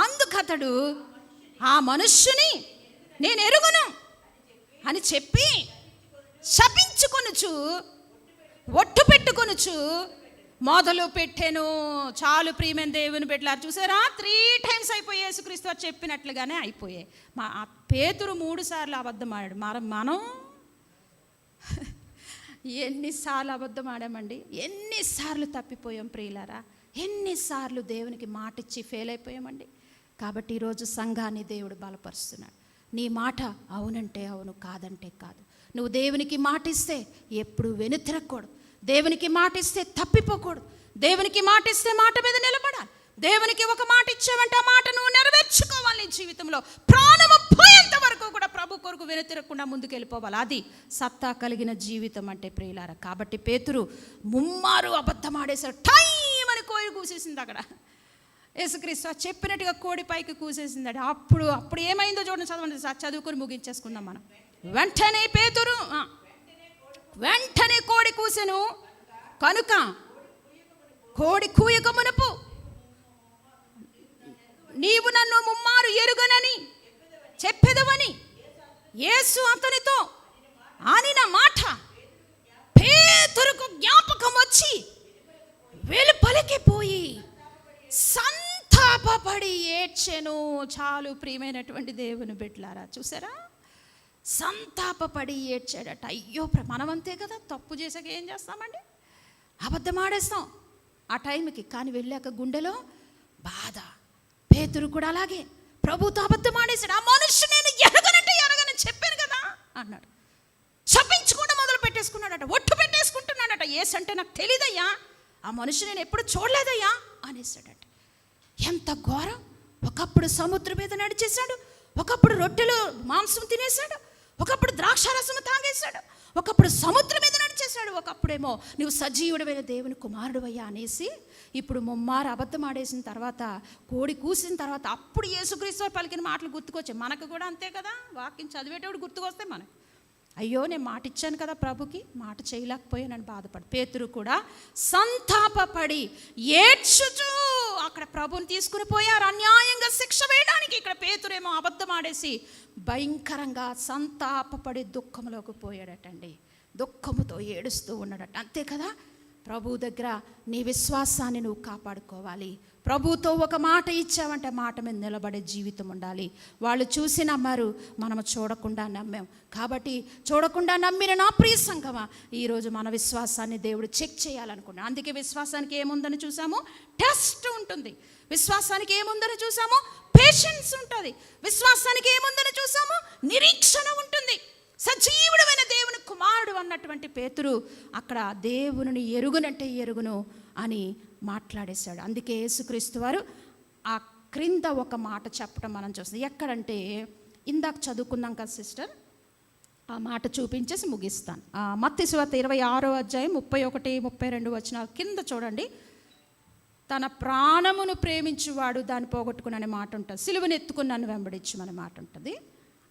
అందుకతడు ఆ మనుష్యుని నేను ఎరుగును అని చెప్పి శపించుకొనుచు ఒట్టు పెట్టుకొనుచు మొదలు పెట్టాను. చాలు ప్రియమైన దేవుని బిడ్డలారా, చూసారా 3 times అయిపోయి యేసుక్రీస్తు వారు చెప్పినట్లుగానే అయిపోయాయి. పేతురు 3 సార్లు అబద్ధం ఆడాడు. మనం ఎన్నిసార్లు అబద్ధం ఆడామండి, ఎన్నిసార్లు తప్పిపోయాం ప్రియులారా, ఎన్నిసార్లు దేవునికి మాటిచ్చి ఫెయిల్ అయిపోయామండి. కాబట్టి ఈరోజు సంఘాన్ని దేవుడు బలపరుస్తున్నాడు. నీ మాట అవునంటే అవును, కాదంటే కాదు. నువ్వు దేవునికి మాటిస్తే ఎప్పుడు వెనుతిరగకూడదు, దేవునికి మాటిస్తే తప్పిపోకూడదు, దేవునికి మాట ఇస్తే మాట మీద నిలబడాలి. దేవునికి ఒక మాట ఇచ్చావంటే ఆ మాట నువ్వు నెరవేర్చుకోవాలి. నీ జీవితంలో ప్రాణము పోయేంత వరకు కూడా ప్రభు కొరకు వెనుతిరగకుండా ముందుకు వెళ్ళిపోవాలి. అది సత్తా కలిగిన జీవితం అంటే ప్రియులారా. కాబట్టి పేతురు ముమ్మారు అబద్ధం ఆడేశాడు. టైం అని కోడి కూసేసింది అక్కడ. యేసుక్రీస్తు చెప్పినట్టుగా కోడి పైకి కూసేసింది. అప్పుడు ఏమైందో చూడండి, చదవండి, చదువుకొని ముగించేసుకుందాం మనం. వెంటనే పేతురు వెంటనే కోడి కూసెను కనుక కోడి కూయక మునుపు నీవు నన్ను ముమ్మారు ఎరుగనని చెప్పెదవని యేసు అతనితో ఆనిన మాట పేతురుకు జ్ఞాపకం వచ్చి వెలుపలికి పోయి సంతాపపడి ఏడ్చెను. చాలు ప్రియమైనటువంటి దేవుని బిడ్డలారా, చూసారా, సంతాపపడి ఏడ్చాడట. అయ్యో, మనమంతే కదా, తప్పు చేసాక ఏం చేస్తామండి, అబద్ధం ఆడేస్తాం ఆ టైంకి. కానీ వెళ్ళాక గుండెలో బాధ. పేతురు కూడా అలాగే ప్రభుతో అబద్ధం ఆడేశాడు. ఆ మనుషు నేను ఎరగనంటే ఎరగనని చెప్పాను కదా అన్నాడు. శపించకుండా మొదలు పెట్టేసుకున్నాడట, ఒట్టు పెట్టేసుకుంటున్నాడట. ఏసంటే నాకు తెలీదయ్యా, ఆ మనుషు నేను ఎప్పుడు చూడలేదయ్యా అనేసాడట. ఎంత ఘోరం! ఒకప్పుడు సముద్రం మీద నడిచేశాడు, ఒకప్పుడు రొట్టెలు మాంసం తినేశాడు, ఒకప్పుడు ద్రాక్షారసం తాగేశాడు, ఒకప్పుడు సముద్రం మీద నడిచేశాడు, ఒకప్పుడేమో నువ్వు సజీవుడమైన దేవుని కుమారుడు అయ్యా అనేసి ఇప్పుడు ముమ్మారు అబద్ధం ఆడేసిన తర్వాత, కోడి కూసిన తర్వాత అప్పుడు యేసుక్రీస్తు పలికిన మాటలు గుర్తుకొచ్చాయి. మనకు కూడా అంతే కదా, వాక్యం చదివేటప్పుడు గుర్తుకొస్తే మనకు, అయ్యో నేను మాట ఇచ్చాను కదా ప్రభుకి, మాట చేయలేకపోయానని బాధపడి పేతురు కూడా సంతాపపడి ఏడ్చుచూ అక్కడ ప్రభుని తీసుకుని పోయారు అన్యాయంగా శిక్ష వేయడానికి. ఇక్కడ పేతురేమో అబద్ధం ఆడేసి భయంకరంగా సంతాపపడి దుఃఖంలోకి పోయాడటండి. దుఃఖముతో ఏడుస్తూ ఉన్నాడట. అంతే కదా, ప్రభు దగ్గర నీ విశ్వాసాన్ని నువ్వు కాపాడుకోవాలి. ప్రభుతో ఒక మాట ఇచ్చావంటే మాట మీద నిలబడే జీవితం ఉండాలి. వాళ్ళు చూసి నమ్మారు, మనము చూడకుండా నమ్మాం. కాబట్టి చూడకుండా నమ్మిన నా ప్రియ సంఘమా, ఈరోజు మన విశ్వాసాన్ని దేవుడు చెక్ చేయాలనుకున్నాడు. అందుకే విశ్వాసానికి ఏముందని చూసాము, టెస్ట్ ఉంటుంది. విశ్వాసానికి ఏముందని చూసాము, పేషెన్స్ ఉంటుంది. విశ్వాసానికి ఏముందని చూసాము, నిరీక్షణ ఉంటుంది. సజీవుడమైన దేవుని కుమారుడు అన్నటువంటి పేతురు అక్కడ దేవుని ఎరుగునంటే ఎరుగును అని మాట్లాడేశాడు. అందుకే యేసుక్రీస్తు వారు ఆ క్రింద ఒక మాట చెప్పడం మనం చూస్తాం. ఎక్కడంటే ఇందాక చదువుకున్నాం కదా సిస్టర్, ఆ మాట చూపించేసి ముగిస్తాను. మత్తయి సువార్త 26వ అధ్యాయం 31, 32 వచనాల కింద చూడండి. తన ప్రాణమును ప్రేమించువాడు దాన్ని పోగొట్టుకుని అనే మాట ఉంటుంది. సిలువను ఎత్తుకుని నన్ను వెంబడించమనే మాట ఉంటుంది.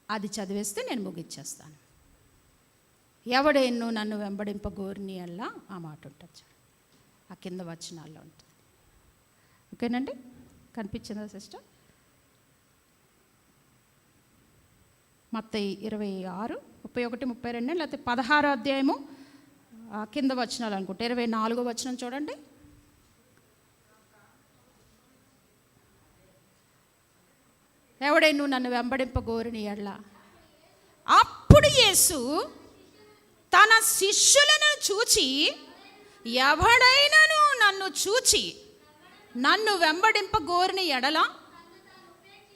అది చదివేస్తే నేను ముగిచ్చేస్తాను. ఎవడెన్నో నన్ను వెంబడింపగోరిని అల్లా ఆ మాట ఉంటుంది, ఆ కింద వచనాల్లో ఉంటుంది. ఓకేనండి, కనిపించిందా సిస్టర్? మత్తయి 26, 31, 32 లేకపోతే 16వ అధ్యాయము కింద వచనాలు అనుకుంటే 24వ వచనం చూడండి. ఎవడైనా నన్ను వెంబడింపగోరిని ఎడ్ల. అప్పుడు యేసు తన శిష్యులను చూచి, ఎవడైనను నన్ను చూచి నన్ను వెంబడింపగోరిని ఎడల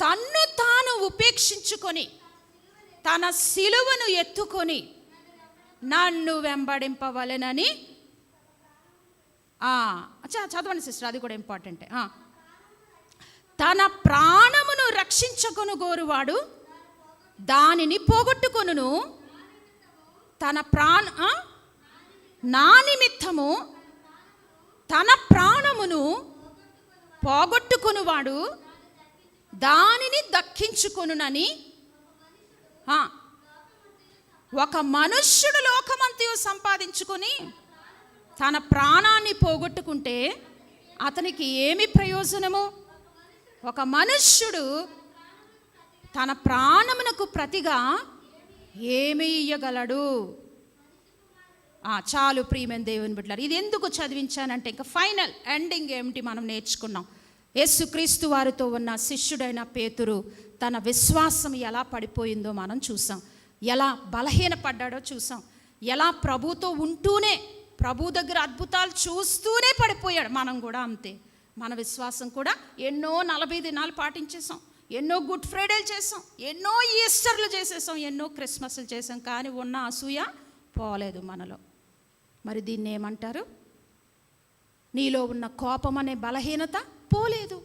తన్ను తాను ఉపేక్షించుకొని తన సిలువను ఎత్తుకొని నన్ను వెంబడింపవలెనని. చదవండి సిస్టర్, అది కూడా ఇంపార్టెంటే. తన ప్రాణమును రక్షించుకొను గోరువాడు దానిని పోగొట్టుకొనును, తన నా నిమిత్తము తన ప్రాణమును పోగొట్టుకొనువాడు దానిని దక్కించుకొనునని. ఒక మనుష్యుడు లోకమంతయు సంపాదించుకొని తన ప్రాణాన్ని పోగొట్టుకుంటే అతనికి ఏమి ప్రయోజనము? ఒక మనుష్యుడు తన ప్రాణమునకు ప్రతిగా ఏమి ఇయ్యగలడు? చాలు ప్రియమైన దేవుని బిడ్డలారా, ఇది ఎందుకు చదివించానంటే ఇంకా ఫైనల్ ఎండింగ్ ఏమిటి మనం నేర్చుకున్నాం. యేసుక్రీస్తు వారితో ఉన్న శిష్యుడైన పేతురు తన విశ్వాసం ఎలా పడిపోయిందో మనం చూసాం. ఎలా బలహీనపడ్డాడో చూసాం. ఎలా ప్రభుతో ఉంటూనే, ప్రభు దగ్గర అద్భుతాలు చూస్తూనే పడిపోయాడు. మనం కూడా అంతే. మన విశ్వాసం కూడా ఎన్నో 40 దినాలు పాటించేసాం, ఎన్నో గుడ్ ఫ్రైడేలు చేసాం, ఎన్నో ఈస్టర్లు చేసేసాం, ఎన్నో క్రిస్మస్లు చేసాం, కానీ ఉన్న అసూయ పోలేదు మనలో. మరి దీన్ని ఏమంటారు? నీలో ఉన్న కోపం అనే బలహీనత పోలేదు.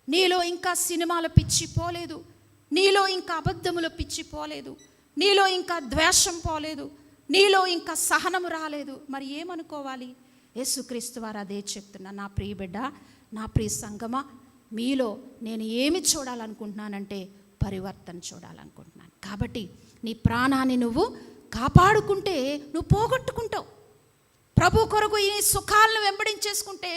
నీలో ఇంకా సినిమాల పిచ్చి పోలేదు. నీలో ఇంకా అబద్ధముల పిచ్చి పోలేదు. నీలో ఇంకా ద్వేషం పోలేదు. నీలో ఇంకా సహనము రాలేదు. మరి ఏమనుకోవాలి? యేసుక్రీస్తు వారు అదే చెప్తున్నా. నా ప్రియ బిడ్డ, నా ప్రియ సంగమా, మీలో నేను ఏమి చూడాలనుకుంటున్నానంటే పరివర్తన చూడాలనుకుంటున్నాను. కాబట్టి నీ ప్రాణాన్ని నువ్వు కాపాడుకుంటే నువ్వు పోగొట్టుకుంటావు. ప్రభు కొరకు ఈ సుఖాలను వెంబడించేసుకుంటే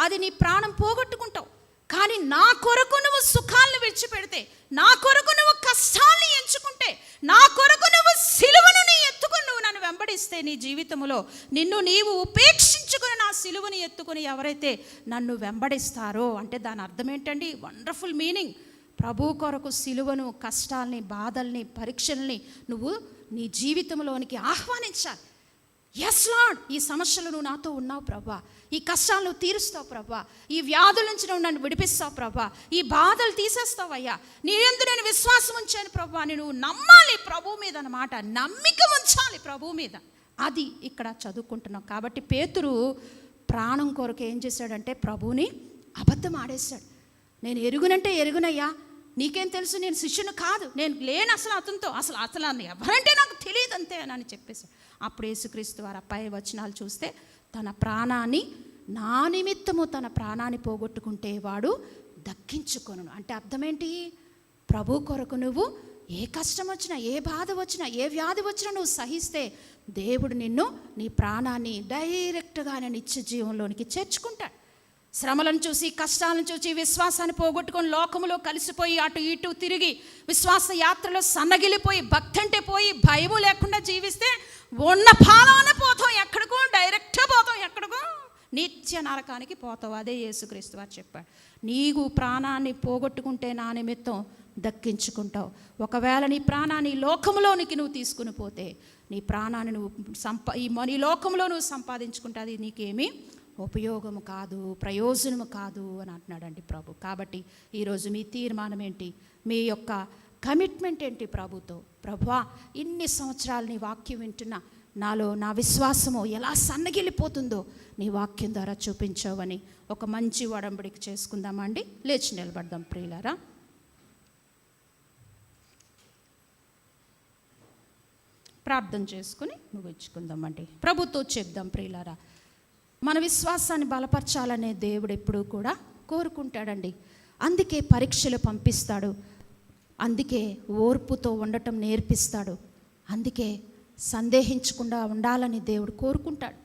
అది నీ ప్రాణం పోగొట్టుకుంటావు. కానీ నా కొరకు నువ్వు సుఖాలను విడిచిపెడితే, నా కొరకు నువ్వు కష్టాన్ని ఎంచుకుంటే, నా కొరకు నువ్వు సిలువను ఎత్తుకుని నువ్వు నన్ను వెంబడిస్తే, నీ జీవితంలో నిన్ను నీవు ఉపేక్షించుకుని నా సిలువని ఎత్తుకుని ఎవరైతే నన్ను వెంబడిస్తారో, అంటే దాని అర్థం ఏంటండి? Wonderful meaning. ప్రభు కొరకు సిలువను, కష్టాల్ని, బాధల్ని, పరీక్షల్ని నువ్వు నీ జీవితంలోనికి ఆహ్వానించాలి. ఎస్ లార్డ్, ఈ సమస్యలు నువ్వు నాతో ఉన్నావు ప్రభా, ఈ కష్టాలు నువ్వు తీరుస్తావు ప్రభా, ఈ వ్యాధుల నుంచి నువ్వు నన్ను విడిపిస్తావు ప్రభా, ఈ బాధలు తీసేస్తావయ్యా, నీ యందు నేను విశ్వాసం ఉంచాను ప్రభా అని నువ్వు నమ్మాలి ప్రభు మీద అన్నమాట. నమ్మిక ఉంచాలి ప్రభు మీద. అది ఇక్కడ చదువుకుంటున్నాం. కాబట్టి పేతురు ప్రాణం కొరకు ఏం చేశాడంటే ప్రభువుని అబద్ధం ఆడేశాడు. నేను ఎరుగునంటే ఎరుగునయ్యా, నీకేం తెలుసు, నేను శిష్యుని కాదు, నేను లేను అసలు అతనితో, అసలు ఎవరంటే నాకు తెలియదు అంతే అని చెప్పేశాడు. అప్పుడు యేసుక్రీస్తు వారు పై వచనాలు చూస్తే, తన ప్రాణాన్ని, నా నిమిత్తము తన ప్రాణాన్ని పోగొట్టుకుంటే వాడు దక్కించుకొను. అంటే అర్థమేంటి? ప్రభు కొరకు నువ్వు ఏ కష్టం వచ్చినా, ఏ బాధ వచ్చినా, ఏ వ్యాధి వచ్చినా నువ్వు సహిస్తే దేవుడు నిన్ను, నీ ప్రాణాన్ని డైరెక్ట్గా నిత్య జీవంలోనికి చేర్చుకుంటాడు. శ్రమలను చూసి, కష్టాలను చూసి విశ్వాసాన్ని పోగొట్టుకొని లోకములో కలిసిపోయి అటు ఇటు తిరిగి విశ్వాస యాత్రలో సన్నగిలిపోయి భక్తి అంటే పోయి భయము లేకుండా జీవిస్తే ఉన్న పాలన పోతాం, ఎక్కడికో డైరెక్ట్గా పోతాం, ఎక్కడికో నిత్య నరకానికి పోతావు. అదే యేసుక్రీస్తు వారు చెప్పాడు. నీకు ప్రాణాన్ని పోగొట్టుకుంటే నా నిమిత్తం దక్కించుకుంటావు. ఒకవేళ నీ ప్రాణాన్ని లోకంలోనికి నువ్వు తీసుకుని పోతే, నీ ప్రాణాన్ని నువ్వు ఈ లోకంలో నువ్వు సంపాదించుకుంటే అది నీకేమీ ఉపయోగము కాదు, ప్రయోజనము కాదు అని అంటున్నాడండి ప్రభు. కాబట్టి ఈరోజు మీ తీర్మానం ఏంటి? మీ యొక్క కమిట్మెంట్ ఏంటి ప్రభుతో? ప్రభువా, ఇన్ని సంవత్సరాలు నీ వాక్యం వింటున్నా, నాలో నా విశ్వాసము ఎలా సన్నగిలిపోతుందో నీ వాక్యం ద్వారా చూపించావని ఒక మంచి ఒడంబడిక చేసుకుందామండి. లేచి నిలబడదాం ప్రియులారా. ప్రార్థన చేసుకుని ముగించుకుందామండి. ప్రభుతో చెప్దాం ప్రియులారా. మన విశ్వాసాన్ని బలపరచాలనే దేవుడు ఎప్పుడూ కూడా కోరుకుంటాడండి. అందుకే పరీక్షలు పంపిస్తాడు, అందుకే ఓర్పుతో ఉండటం నేర్పిస్తాడు, అందుకే సందేహించకుండా ఉండాలని దేవుడు కోరుకుంటాడు.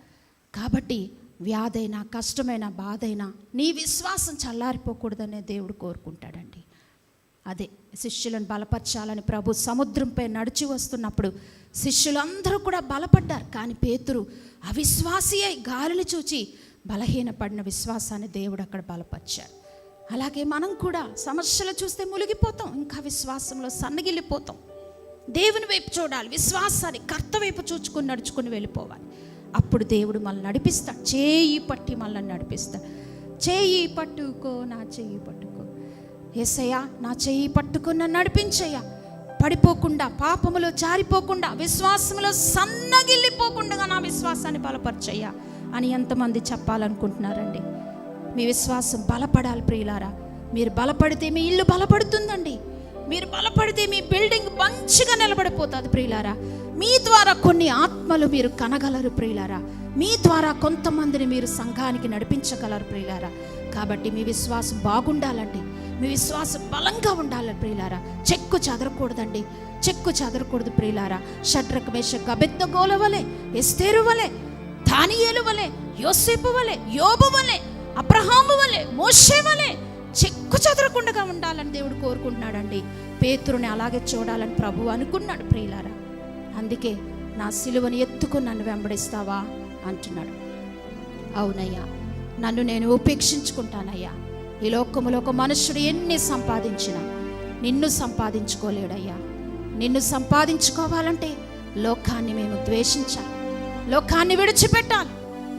కాబట్టి వ్యాధైనా, కష్టమైన, బాధైనా నీ విశ్వాసం చల్లారిపోకూడదనే దేవుడు కోరుకుంటాడండి. అదే శిష్యులను బలపరచాలని ప్రభు సముద్రంపై నడిచి వస్తున్నప్పుడు శిష్యులందరూ కూడా బలపడ్డారు. కానీ పేతురు అవిశ్వాసి అయి గాలిని చూచి బలహీనపడిన విశ్వాసాన్ని దేవుడు అక్కడ బలపరిచాడు. అలాగే మనం కూడా సమస్యలు చూస్తే మునిగిపోతాం, ఇంకా విశ్వాసంలో సన్నగిల్లిపోతాం. దేవుని వైపు చూడాలి, విశ్వాసాన్ని కర్త వైపు చూచుకొని నడుచుకుని వెళ్ళిపోవాలి. అప్పుడు దేవుడు మనల్ని నడిపిస్తాడు, చేయి పట్టి మనల్ని నడిపిస్తాడు. చేయి పట్టుకో, నా చేయి పట్టుకో యేసయ్యా, నా చేయి పట్టుకుని నన్ను నడిపించయ్యా, పడిపోకుండా, పాపములో జారిపోకుండా, విశ్వాసంలో సన్నగిల్లిపోకుండా నా విశ్వాసాన్ని బలపరచయ్యా అని ఎంతమంది చెప్పాలనుకుంటున్నారండి? మీ విశ్వాసం బలపడాలి ప్రియులారా. మీరు బలపడితే మీ ఇల్లు బలపడుతుందండి. మీరు బలపడితే మీ బిల్డింగ్ మంచిగా నిలబడిపోతుంది ప్రియులారా. మీ ద్వారా కొన్ని ఆత్మలు మీరు కనగలరు ప్రియులారా. మీ ద్వారా కొంతమందిని మీరు సంఘానికి నడిపించగలరు ప్రియులారా. కాబట్టి మీ విశ్వాసం బాగుండాలండి, మీ విశ్వాసం బలంగా ఉండాలి ప్రియులారా. చెక్కు చెదరకూడదండి, చెక్కు చెదరకూడదు ప్రియులారా. షడ్రక్ మేషక్ అబేద్నెగోల వలె, ఎస్తేరు వలె, దానియేలు వలె, యోసేపు వలె, యోబు వలె, అబ్రహాము వలె, మోషే వలె చెక్కు చెదరకుండా ఉండాలని దేవుడు కోరుకుంటున్నాడండి. పేతురుని అలాగే చూడాలని ప్రభు అనుకున్నాడు ప్రియులారా. అందుకే నా సిలువను ఎత్తుకుని నన్ను వెంబడిస్తావా అంటున్నాడు. అవునయ్యా, నన్ను నేను ఉపేక్షించుకుంటానయ్యా. ఈ లోకములో ఒక మనుష్యుడు ఎన్ని సంపాదించినా నిన్ను సంపాదించుకోలేడయ్యా. నిన్ను సంపాదించుకోవాలంటే లోకాన్ని మేము ద్వేషించాలి, లోకాన్ని విడిచిపెట్టాలి.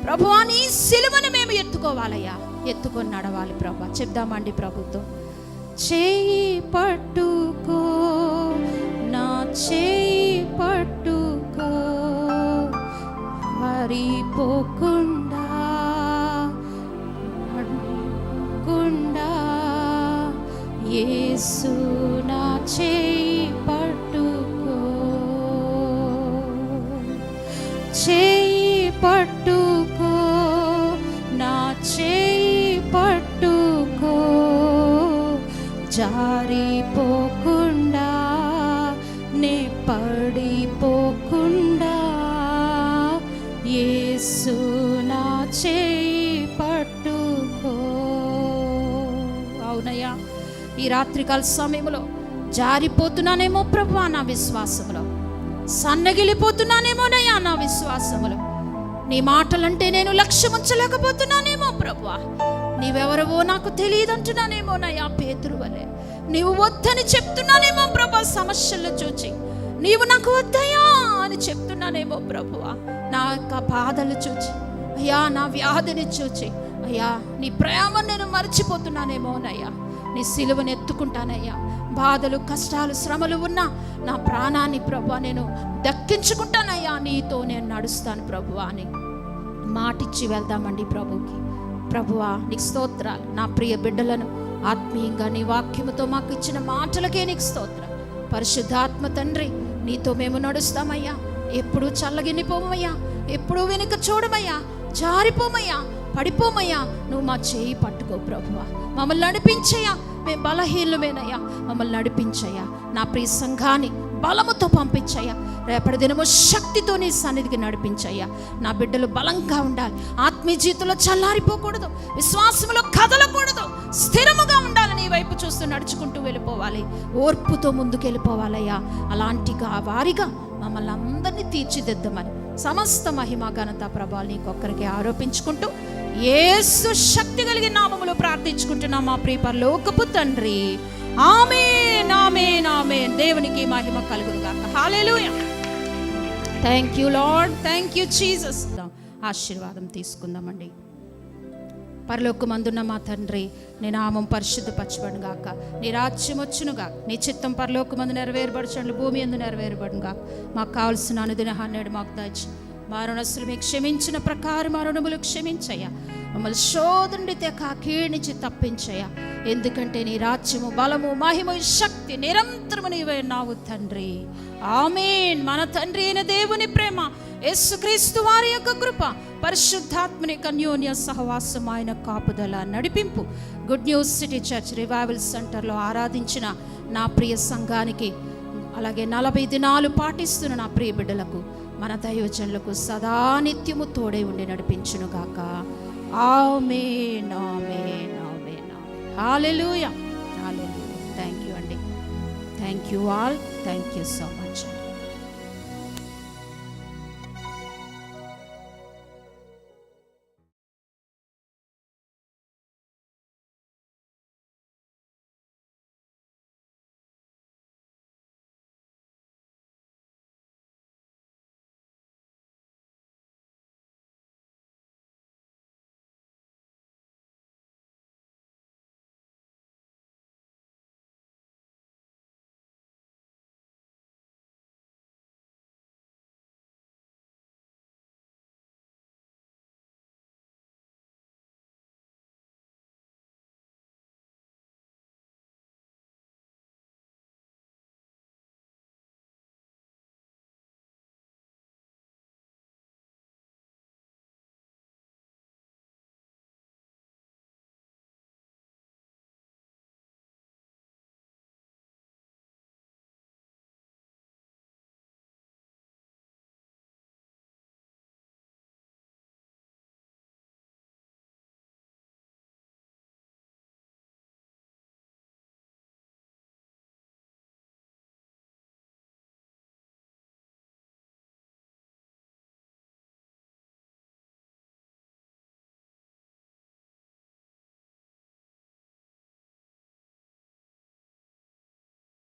ప్రభువా, నీ సిలువను మేము ఎత్తుకోవాలయ్యా, ఎత్తుకొని నడవాలి ప్రభా. చెప్దామండి ప్రభుతో. చేయి పట్టుకో, నా చేయి పట్టుకో, పారిపోకుండా యేసు నా చేయి పట్టుకో, చేయి పట్టుకో, నా చేయి పట్టుకో, జారిపోకుండా నే పడిపోకుండా యేసు నా చేయి పట్టుకో. అవునయ్యా, ఈ రాత్రికాల సమయంలో జారిపోతున్నానేమో ప్రభువా నా విశ్వాసములో, సన్నగిలిపోతున్నానేమోనయ్యా నా విశ్వాసములో. నీ మాటలంటే నేను లక్ష్యం ఉంచలేకపోతున్నానేమో ప్రభువా, నీవెవరవో నాకు తెలియదంటున్నానేమోనయ్యా పేతురు వలె. నీవు వద్దని చెప్తున్నానేమో ప్రభా, సమస్యలను చూచి నీవు నాకు వద్దయ్యా అని చెప్తున్నానేమో ప్రభువా. నా యొక్క బాధలు చూచి అయ్యా, నా వ్యాధిని చూచి అయ్యా, నీ ప్రేమను నేను మర్చిపోతున్నానేమోనయ్యా. నీ సిలువను ఎత్తుకుంటానయ్యా. బాధలు, కష్టాలు, శ్రమలు ఉన్నా నా ప్రాణాన్ని ప్రభువా నేను దక్కించుకుంటానయ్యా, నీతో నేను నడుస్తాను ప్రభువా అని మాటిచ్చి వెళ్దామండి ప్రభుకి. ప్రభువా నీకు స్తోత్రాలు. నా ప్రియ బిడ్డలను ఆత్మీయంగా నీ వాక్యముతో మాకు ఇచ్చిన మాటలకే నీకు స్తోత్రం. పరిశుద్ధాత్మ తండ్రి, నీతో మేము నడుస్తామయ్యా. ఎప్పుడూ చల్లగినిపోమయ్యా, ఎప్పుడూ వెనుక చూడమయ్యా, జారిపోమయ్యా, పడిపోమయ్యా. నువ్వు మా చేయి పట్టుకో ప్రభువా, మమ్మల్ని నడిపించయ్యా. మేము బలహీనమేనయ్యా, మమ్మల్ని నడిపించయ్యా. నా ప్రియ సంఘాన్ని బలముతో పంపించయ్యా. రేపటి దినము శక్తితో నీ సన్నిధికి నడిపించయ్యా. నా బిడ్డలు బలంగా ఉండాలి, ఆత్మీయ జీవితంలో చల్లారిపోకూడదు, విశ్వాసంలో కదలకూడదు, స్థిరముగా ఉండాలి, నీ వైపు చూస్తూ నడుచుకుంటూ వెళ్ళిపోవాలి, ఓర్పుతో ముందుకు వెళ్ళిపోవాలయ్యా. అలాంటి వారిగా మమ్మల్ని అందరినీ తీర్చిదిద్దమని సమస్త మహిమ ఘనత ప్రభావాలు నీకొక్కరికి ఆరోపించుకుంటూ యేసు శక్తి కలిగిన నామములో ప్రార్థించుకుంటున్నాం మా ప్రియ పరలోకపు తండ్రి. ఆమేన్, ఆమేన్, ఆమేన్. దేవునికి మహిమ కలుగును గాక. Hallelujah. Thank you Lord, thank you Jesus. ఆశీర్వాదం తీసుకుందామండి. పరలోకమందున్న మా తండ్రి, నీ నామం పరిశుద్ధపరచబడును గాక, నీ రాజ్యం వచ్చును గాక, నీ చిత్తం పరలోకమందు నెరవేరబడుచుండు భూమి యందు నెరవేరబడును గాక. మాకు కావలసిన అనుదిన నేడు మాకు దయచి, మా రుణస్తులు మీకు క్షమించిన ప్రకారం మా రుణములు క్షమించయ్యా. మమ్మల్ని శోధనుడి తెక కీడు నుంచి తప్పించయ్యా. ఎందుకంటే నీ రాజ్యము, బలము, మహిమ, శక్తి నిరంతరము నీవే ఉన్నావు తండ్రి. ఆమేన్. మన తండ్రి అయిన దేవుని ప్రేమ, యేసుక్రీస్తు వారి యొక్క కృప, పరిశుద్ధాత్మని అన్యోన్య సహవాసం, ఆయన కాపుదల, నడిపింపు good news city church revival సెంటర్లో ఆరాధించిన నా ప్రియ సంఘానికి, అలాగే 40 దినాలు పాటిస్తున్న నా ప్రియ బిడ్డలకు, మన దైవజనులకు సదా నిత్యము తోడై ఉండి నడిపించును గాక. ఆమేన్, ఆమేన్, ఆమేన్, ఆమేన్. హల్లెలూయా, హల్లెలూయా. థ్యాంక్ యూ అండి. Thank you all. Thank you so much.